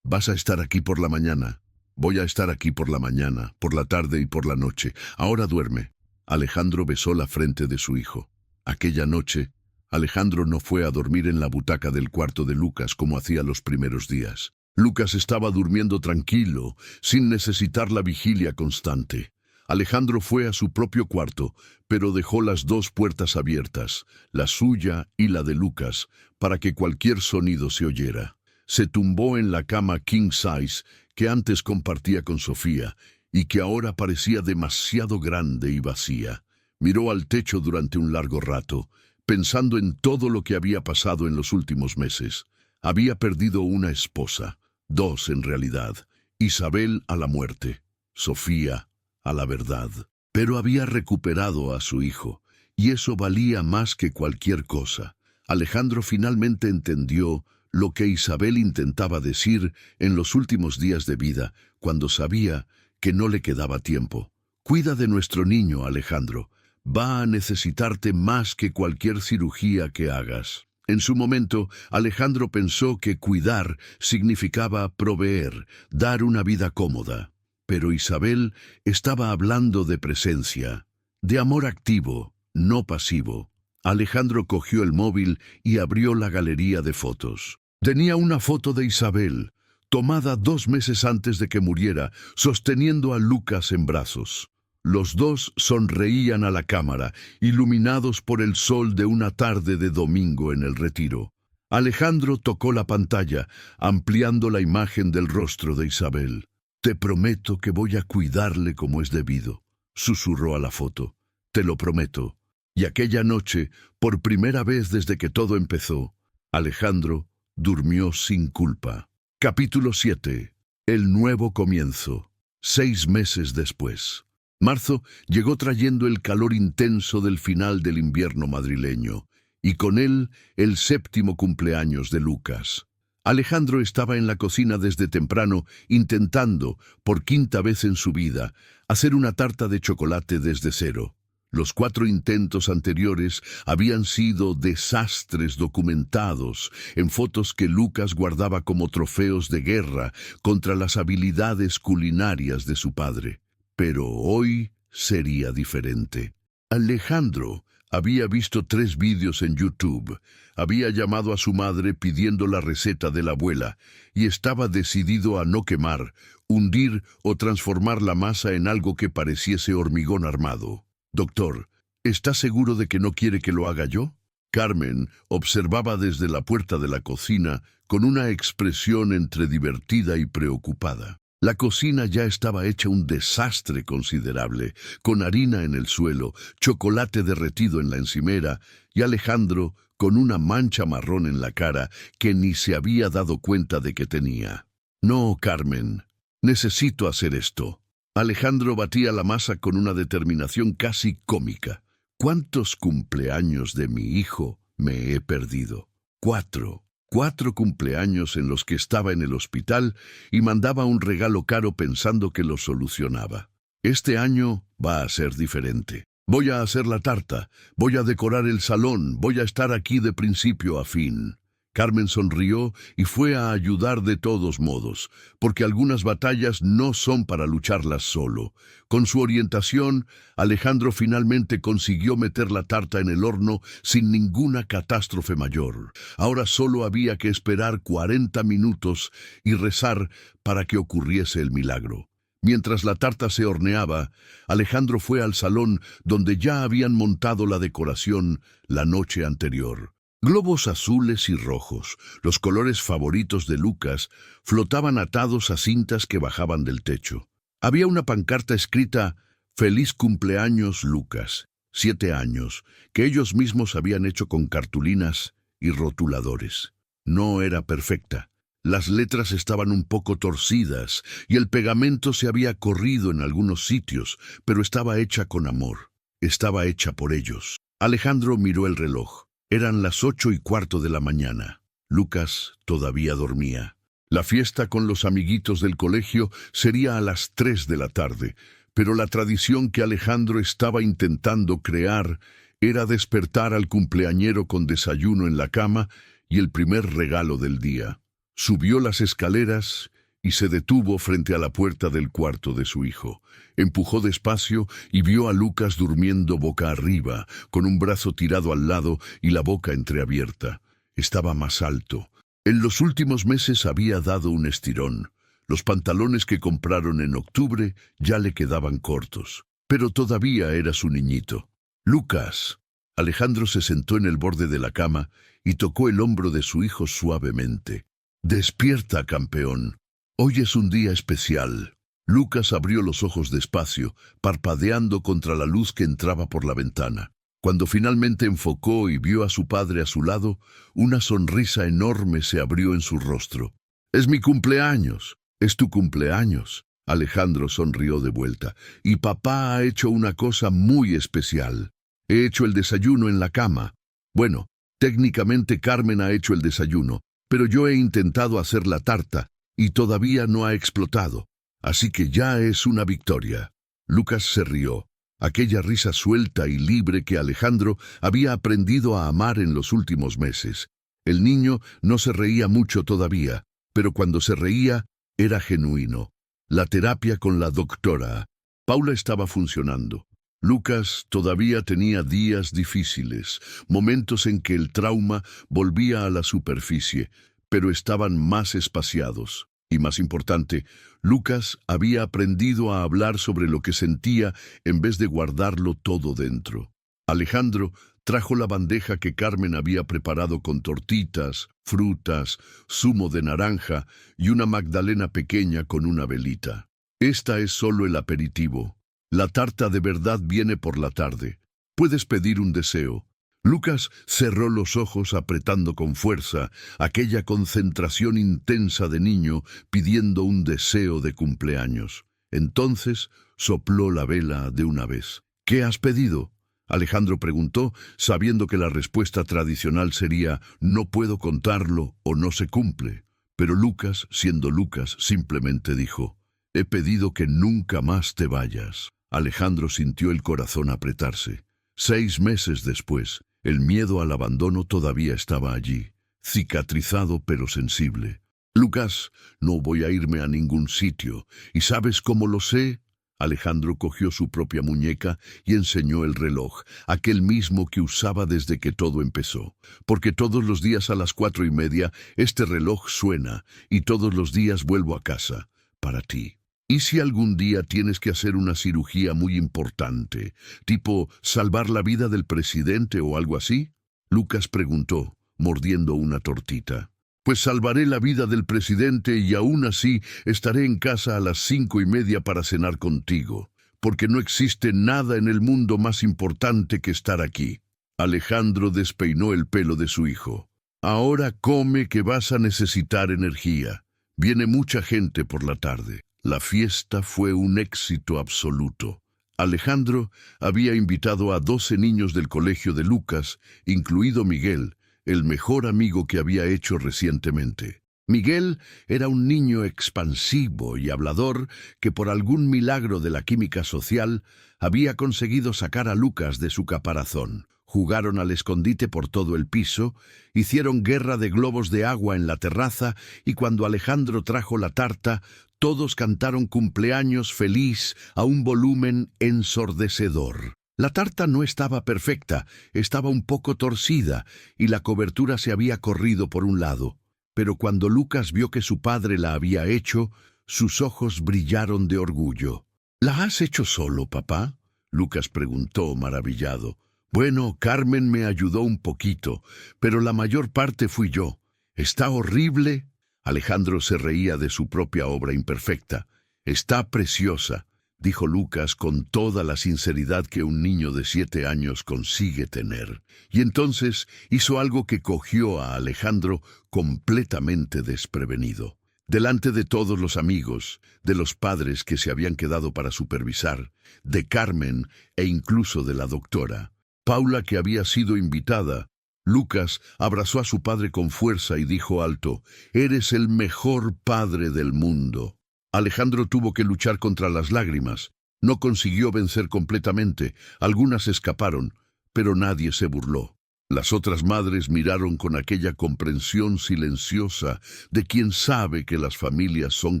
«Vas a estar aquí por la mañana». «Voy a estar aquí por la mañana, por la tarde y por la noche. Ahora duerme». Alejandro besó la frente de su hijo. Aquella noche, Alejandro no fue a dormir en la butaca del cuarto de Lucas como hacía los primeros días. Lucas estaba durmiendo tranquilo, sin necesitar la vigilia constante. Alejandro fue a su propio cuarto, pero dejó las dos puertas abiertas, la suya y la de Lucas, para que cualquier sonido se oyera. Se tumbó en la cama king size que antes compartía con Sofía y que ahora parecía demasiado grande y vacía. Miró al techo durante un largo rato, pensando en todo lo que había pasado en los últimos meses. Había perdido una esposa, dos en realidad: Isabel a la muerte, Sofía a la verdad. Pero había recuperado a su hijo, y eso valía más que cualquier cosa. Alejandro finalmente entendió lo que Isabel intentaba decir en los últimos días de vida, cuando sabía que no le quedaba tiempo. «Cuida de nuestro niño, Alejandro. Va a necesitarte más que cualquier cirugía que hagas». En su momento, Alejandro pensó que cuidar significaba proveer, dar una vida cómoda. Pero Isabel estaba hablando de presencia, de amor activo, no pasivo. Alejandro cogió el móvil y abrió la galería de fotos. Tenía una foto de Isabel, tomada 2 meses antes de que muriera, sosteniendo a Lucas en brazos. Los dos sonreían a la cámara, iluminados por el sol de una tarde de domingo en el Retiro. Alejandro tocó la pantalla, ampliando la imagen del rostro de Isabel. «Te prometo que voy a cuidarle como es debido», susurró a la foto. «Te lo prometo». Y aquella noche, por primera vez desde que todo empezó, Alejandro durmió sin culpa. Capítulo 7. El nuevo comienzo. 6 meses después. Marzo llegó trayendo el calor intenso del final del invierno madrileño, y con él el 7º cumpleaños de Lucas. Alejandro estaba en la cocina desde temprano, intentando, por 5ª vez en su vida, hacer una tarta de chocolate desde cero. Los 4 intentos anteriores habían sido desastres documentados en fotos que Lucas guardaba como trofeos de guerra contra las habilidades culinarias de su padre. Pero hoy sería diferente. Alejandro había visto 3 vídeos en YouTube, había llamado a su madre pidiendo la receta de la abuela y estaba decidido a no quemar, hundir o transformar la masa en algo que pareciese hormigón armado. «Doctor, ¿está seguro de que no quiere que lo haga yo?». Carmen observaba desde la puerta de la cocina con una expresión entre divertida y preocupada. La cocina ya estaba hecha un desastre considerable, con harina en el suelo, chocolate derretido en la encimera y Alejandro con una mancha marrón en la cara que ni se había dado cuenta de que tenía. No, Carmen, necesito hacer esto. Alejandro batía la masa con una determinación casi cómica. ¿Cuántos cumpleaños de mi hijo me he perdido? 4. 4 cumpleaños en los que estaba en el hospital y mandaba un regalo caro pensando que lo solucionaba. Este año va a ser diferente. Voy a hacer la tarta, voy a decorar el salón, voy a estar aquí de principio a fin. Carmen sonrió y fue a ayudar de todos modos, porque algunas batallas no son para lucharlas solo. Con su orientación, Alejandro finalmente consiguió meter la tarta en el horno sin ninguna catástrofe mayor. Ahora solo había que esperar 40 minutos y rezar para que ocurriese el milagro. Mientras la tarta se horneaba, Alejandro fue al salón donde ya habían montado la decoración la noche anterior. Globos azules y rojos, los colores favoritos de Lucas, flotaban atados a cintas que bajaban del techo. Había una pancarta escrita «Feliz cumpleaños, Lucas», 7 años, que ellos mismos habían hecho con cartulinas y rotuladores. No era perfecta. Las letras estaban un poco torcidas y el pegamento se había corrido en algunos sitios, pero estaba hecha con amor. Estaba hecha por ellos. Alejandro miró el reloj. Eran las 8:15 de la mañana. Lucas todavía dormía. La fiesta con los amiguitos del colegio sería a las 3 de la tarde, pero la tradición que Alejandro estaba intentando crear era despertar al cumpleañero con desayuno en la cama y el primer regalo del día. Subió las escaleras y se detuvo frente a la puerta del cuarto de su hijo. Empujó despacio y vio a Lucas durmiendo boca arriba, con un brazo tirado al lado y la boca entreabierta. Estaba más alto. En los últimos meses había dado un estirón. Los pantalones que compraron en octubre ya le quedaban cortos, pero todavía era su niñito. «Lucas». Alejandro se sentó en el borde de la cama y tocó el hombro de su hijo suavemente. «Despierta, campeón. Hoy es un día especial». Lucas abrió los ojos despacio, parpadeando contra la luz que entraba por la ventana. Cuando finalmente enfocó y vio a su padre a su lado, una sonrisa enorme se abrió en su rostro. «Es mi cumpleaños». «Es tu cumpleaños». Alejandro sonrió de vuelta. «Y papá ha hecho una cosa muy especial. He hecho el desayuno en la cama. Bueno, técnicamente Carmen ha hecho el desayuno, pero yo he intentado hacer la tarta y todavía no ha explotado. Así que ya es una victoria». Lucas se rió, aquella risa suelta y libre que Alejandro había aprendido a amar en los últimos meses. El niño no se reía mucho todavía, pero cuando se reía era genuino. La terapia con la doctora Paula estaba funcionando. Lucas todavía tenía días difíciles, momentos en que el trauma volvía a la superficie, pero estaban más espaciados. Y más importante, Lucas había aprendido a hablar sobre lo que sentía en vez de guardarlo todo dentro. Alejandro trajo la bandeja que Carmen había preparado con tortitas, frutas, zumo de naranja y una magdalena pequeña con una velita. «Esta es solo el aperitivo. La tarta de verdad viene por la tarde. Puedes pedir un deseo». Lucas cerró los ojos apretando con fuerza aquella concentración intensa de niño pidiendo un deseo de cumpleaños. Entonces sopló la vela de una vez. «¿Qué has pedido?», Alejandro preguntó, sabiendo que la respuesta tradicional sería «no puedo contarlo» o «no se cumple». Pero Lucas, siendo Lucas, simplemente dijo «he pedido que nunca más te vayas». Alejandro sintió el corazón apretarse. 6 meses después, el miedo al abandono todavía estaba allí, cicatrizado pero sensible. «Lucas, no voy a irme a ningún sitio. ¿Y sabes cómo lo sé?». Alejandro cogió su propia muñeca y enseñó el reloj, aquel mismo que usaba desde que todo empezó. «Porque todos los días a las 4:30 este reloj suena y todos los días vuelvo a casa, para ti. ¿Y si algún día tienes que hacer una cirugía muy importante, tipo salvar la vida del presidente o algo así? Lucas preguntó, mordiendo una tortita. Pues salvaré la vida del presidente y aún así estaré en casa a las 5:30 para cenar contigo, porque no existe nada en el mundo más importante que estar aquí. Alejandro despeinó el pelo de su hijo. Ahora come que vas a necesitar energía. Viene mucha gente por la tarde. La fiesta fue un éxito absoluto. Alejandro había invitado a 12 niños del colegio de Lucas, incluido Miguel, el mejor amigo que había hecho recientemente. Miguel era un niño expansivo y hablador que por algún milagro de la química social había conseguido sacar a Lucas de su caparazón. Jugaron al escondite por todo el piso, hicieron guerra de globos de agua en la terraza y cuando Alejandro trajo la tarta, todos cantaron cumpleaños feliz a un volumen ensordecedor. La tarta no estaba perfecta, estaba un poco torcida y la cobertura se había corrido por un lado. Pero cuando Lucas vio que su padre la había hecho, sus ojos brillaron de orgullo. ¿La has hecho solo, papá?, Lucas preguntó, maravillado. Bueno, Carmen me ayudó un poquito, pero la mayor parte fui yo. ¿Está horrible? Alejandro se reía de su propia obra imperfecta. Está preciosa, dijo Lucas con toda la sinceridad que un niño de 7 años consigue tener. Y entonces hizo algo que cogió a Alejandro completamente desprevenido. Delante de todos los amigos, de los padres que se habían quedado para supervisar, de Carmen e incluso de la doctora, Paula, que había sido invitada, Lucas abrazó a su padre con fuerza y dijo alto, «Eres el mejor padre del mundo». Alejandro tuvo que luchar contra las lágrimas. No consiguió vencer completamente. Algunas escaparon, pero nadie se burló. Las otras madres miraron con aquella comprensión silenciosa de quien sabe que las familias son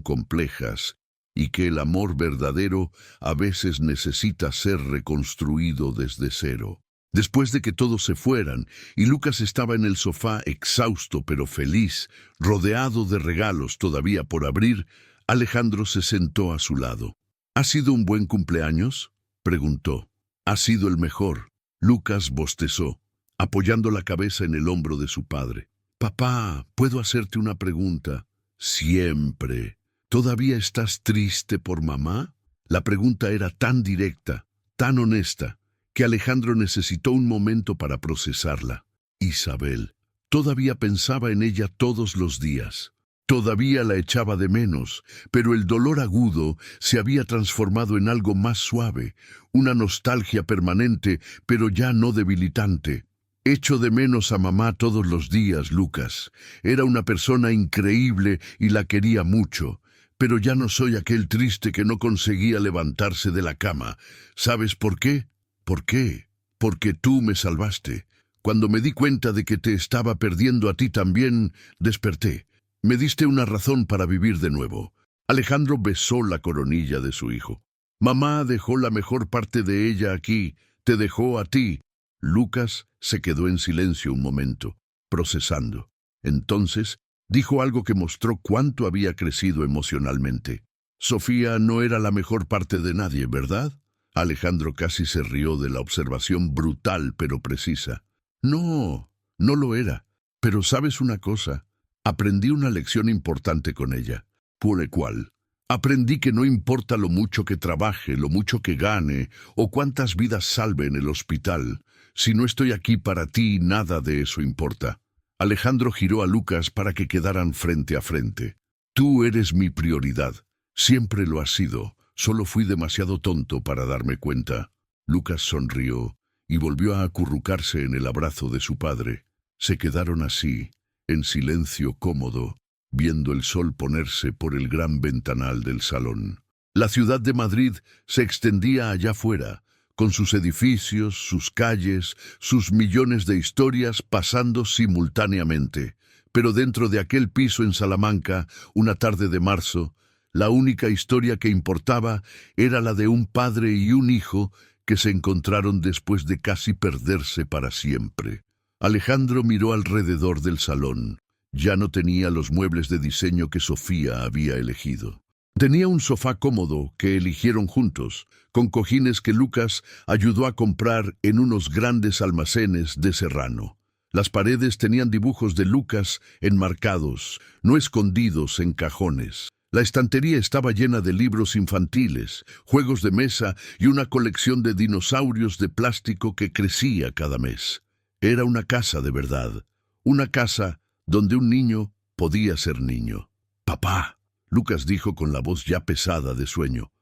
complejas y que el amor verdadero a veces necesita ser reconstruido desde cero. Después de que todos se fueran y Lucas estaba en el sofá exhausto pero feliz, rodeado de regalos todavía por abrir, Alejandro se sentó a su lado. ¿Ha sido un buen cumpleaños?, preguntó. Ha sido el mejor. Lucas bostezó, apoyando la cabeza en el hombro de su padre. Papá, ¿puedo hacerte una pregunta? Siempre. ¿Todavía estás triste por mamá? La pregunta era tan directa, tan honesta, que Alejandro necesitó un momento para procesarla. Isabel. Todavía pensaba en ella todos los días. Todavía la echaba de menos, pero el dolor agudo se había transformado en algo más suave, una nostalgia permanente, pero ya no debilitante. Echo de menos a mamá todos los días, Lucas. Era una persona increíble y la quería mucho. Pero ya no soy aquel triste que no conseguía levantarse de la cama. ¿Sabes por qué? ¿Por qué? Porque tú me salvaste. Cuando me di cuenta de que te estaba perdiendo a ti también, desperté. Me diste una razón para vivir de nuevo. Alejandro besó la coronilla de su hijo. Mamá dejó la mejor parte de ella aquí. Te dejó a ti. Lucas se quedó en silencio un momento, procesando. Entonces dijo algo que mostró cuánto había crecido emocionalmente. Sofía no era la mejor parte de nadie, ¿verdad? Alejandro casi se rió de la observación brutal pero precisa. No, no lo era. Pero ¿sabes una cosa? Aprendí una lección importante con ella. ¿Por cuál? Aprendí que no importa lo mucho que trabaje, lo mucho que gane, o cuántas vidas salve en el hospital. Si no estoy aquí para ti, nada de eso importa. Alejandro giró a Lucas para que quedaran frente a frente. Tú eres mi prioridad. Siempre lo has sido. Solo fui demasiado tonto para darme cuenta. Lucas sonrió y volvió a acurrucarse en el abrazo de su padre. Se quedaron así, en silencio cómodo, viendo el sol ponerse por el gran ventanal del salón. La ciudad de Madrid se extendía allá afuera, con sus edificios, sus calles, sus millones de historias pasando simultáneamente. Pero dentro de aquel piso en Salamanca, una tarde de marzo, la única historia que importaba era la de un padre y un hijo que se encontraron después de casi perderse para siempre. Alejandro miró alrededor del salón. Ya no tenía los muebles de diseño que Sofía había elegido. Tenía un sofá cómodo que eligieron juntos, con cojines que Lucas ayudó a comprar en unos grandes almacenes de Serrano. Las paredes tenían dibujos de Lucas enmarcados, no escondidos en cajones. La estantería estaba llena de libros infantiles, juegos de mesa y una colección de dinosaurios de plástico que crecía cada mes. Era una casa de verdad, una casa donde un niño podía ser niño. «Papá», Lucas dijo con la voz ya pesada de sueño.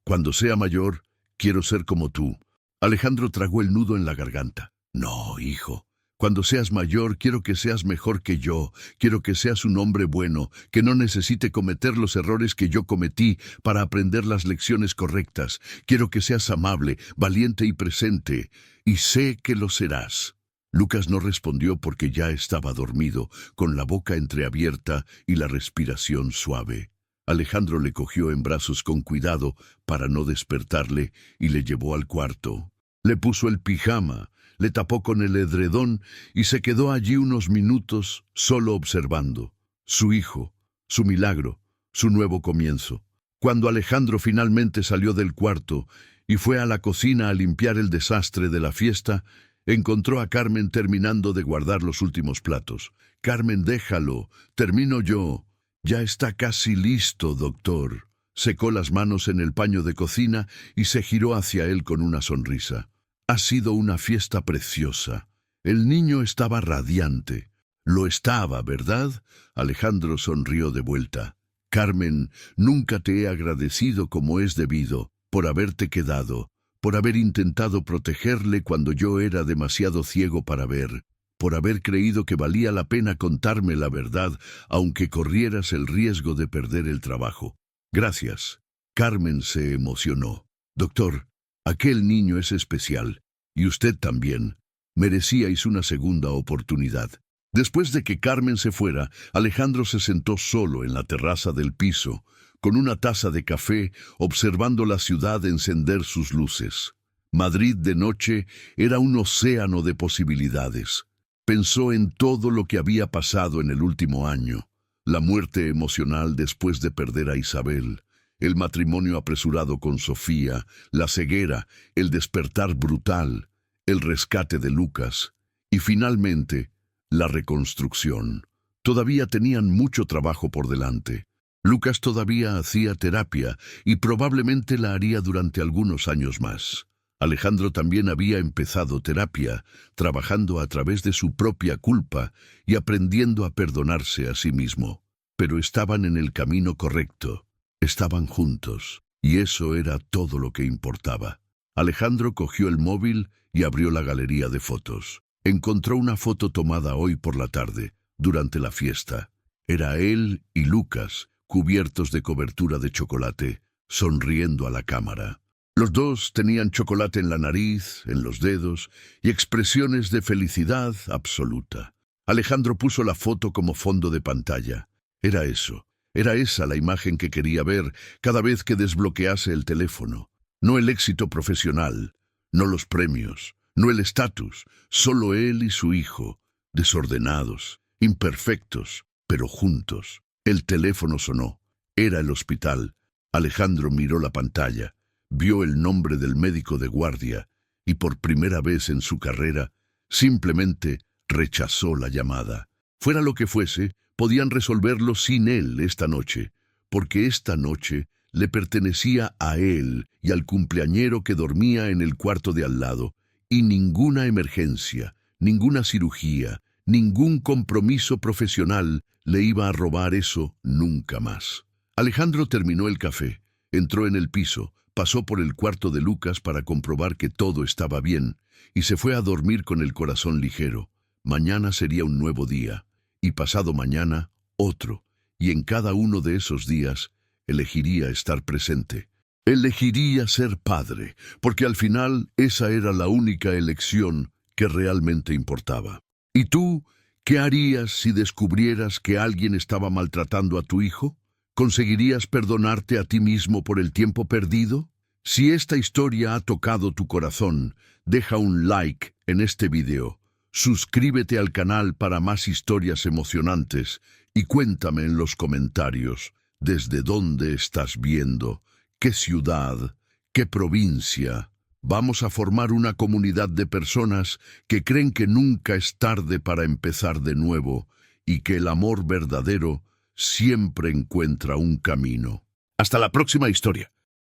Cuando sea mayor, quiero ser como tú». Alejandro tragó el nudo en la garganta. «No, hijo. Cuando seas mayor, quiero que seas mejor que yo. Quiero que seas un hombre bueno, que no necesite cometer los errores que yo cometí para aprender las lecciones correctas. Quiero que seas amable, valiente y presente. Y sé que lo serás». Lucas no respondió porque ya estaba dormido, con la boca entreabierta y la respiración suave. Alejandro le cogió en brazos con cuidado para no despertarle y le llevó al cuarto. Le puso el pijama, le tapó con el edredón y se quedó allí unos minutos solo observando. Su hijo, su milagro, su nuevo comienzo. Cuando Alejandro finalmente salió del cuarto y fue a la cocina a limpiar el desastre de la fiesta, encontró a Carmen terminando de guardar los últimos platos. «Carmen, déjalo, termino yo». «Ya está casi listo, doctor». Secó las manos en el paño de cocina y se giró hacia él con una sonrisa. «Ha sido una fiesta preciosa». El niño estaba radiante. «Lo estaba, ¿verdad?». Alejandro sonrió de vuelta. «Carmen, nunca te he agradecido como es debido, por haberte quedado, por haber intentado protegerle cuando yo era demasiado ciego para ver, por haber creído que valía la pena contarme la verdad, aunque corrieras el riesgo de perder el trabajo. Gracias». Carmen se emocionó. «Doctor, aquel niño es especial, y usted también. Merecíais una segunda oportunidad». Después de que Carmen se fuera, Alejandro se sentó solo en la terraza del piso, con una taza de café, observando la ciudad encender sus luces. Madrid de noche era un océano de posibilidades. Pensó en todo lo que había pasado en el último año: la muerte emocional después de perder a Isabel, el matrimonio apresurado con Sofía, la ceguera, el despertar brutal, el rescate de Lucas y finalmente la reconstrucción. Todavía tenían mucho trabajo por delante. Lucas todavía hacía terapia y probablemente la haría durante algunos años más. Alejandro también había empezado terapia, trabajando a través de su propia culpa y aprendiendo a perdonarse a sí mismo. Pero estaban en el camino correcto, estaban juntos, y eso era todo lo que importaba. Alejandro cogió el móvil y abrió la galería de fotos. Encontró una foto tomada hoy por la tarde, durante la fiesta. Era él y Lucas, cubiertos de cobertura de chocolate, sonriendo a la cámara. Los dos tenían chocolate en la nariz, en los dedos, y expresiones de felicidad absoluta. Alejandro puso la foto como fondo de pantalla. Era eso, era esa la imagen que quería ver cada vez que desbloquease el teléfono. No el éxito profesional, no los premios, no el estatus, solo él y su hijo, desordenados, imperfectos, pero juntos. El teléfono sonó. Era el hospital. Alejandro miró la pantalla, vio el nombre del médico de guardia y por primera vez en su carrera simplemente rechazó la llamada. Fuera lo que fuese, podían resolverlo sin él esta noche, porque esta noche le pertenecía a él y al cumpleañero que dormía en el cuarto de al lado, y ninguna emergencia, ninguna cirugía, ningún compromiso profesional le iba a robar eso nunca más. Alejandro terminó el café, entró en el piso, pasó por el cuarto de Lucas para comprobar que todo estaba bien, y se fue a dormir con el corazón ligero. Mañana sería un nuevo día, y pasado mañana otro, y en cada uno de esos días elegiría estar presente. Elegiría ser padre, porque al final esa era la única elección que realmente importaba. ¿Y tú, qué harías si descubrieras que alguien estaba maltratando a tu hijo? ¿Conseguirías perdonarte a ti mismo por el tiempo perdido? Si esta historia ha tocado tu corazón, deja un like en este video, suscríbete al canal para más historias emocionantes y cuéntame en los comentarios desde dónde estás viendo, qué ciudad, qué provincia. Vamos a formar una comunidad de personas que creen que nunca es tarde para empezar de nuevo y que el amor verdadero siempre encuentra un camino. Hasta la próxima historia.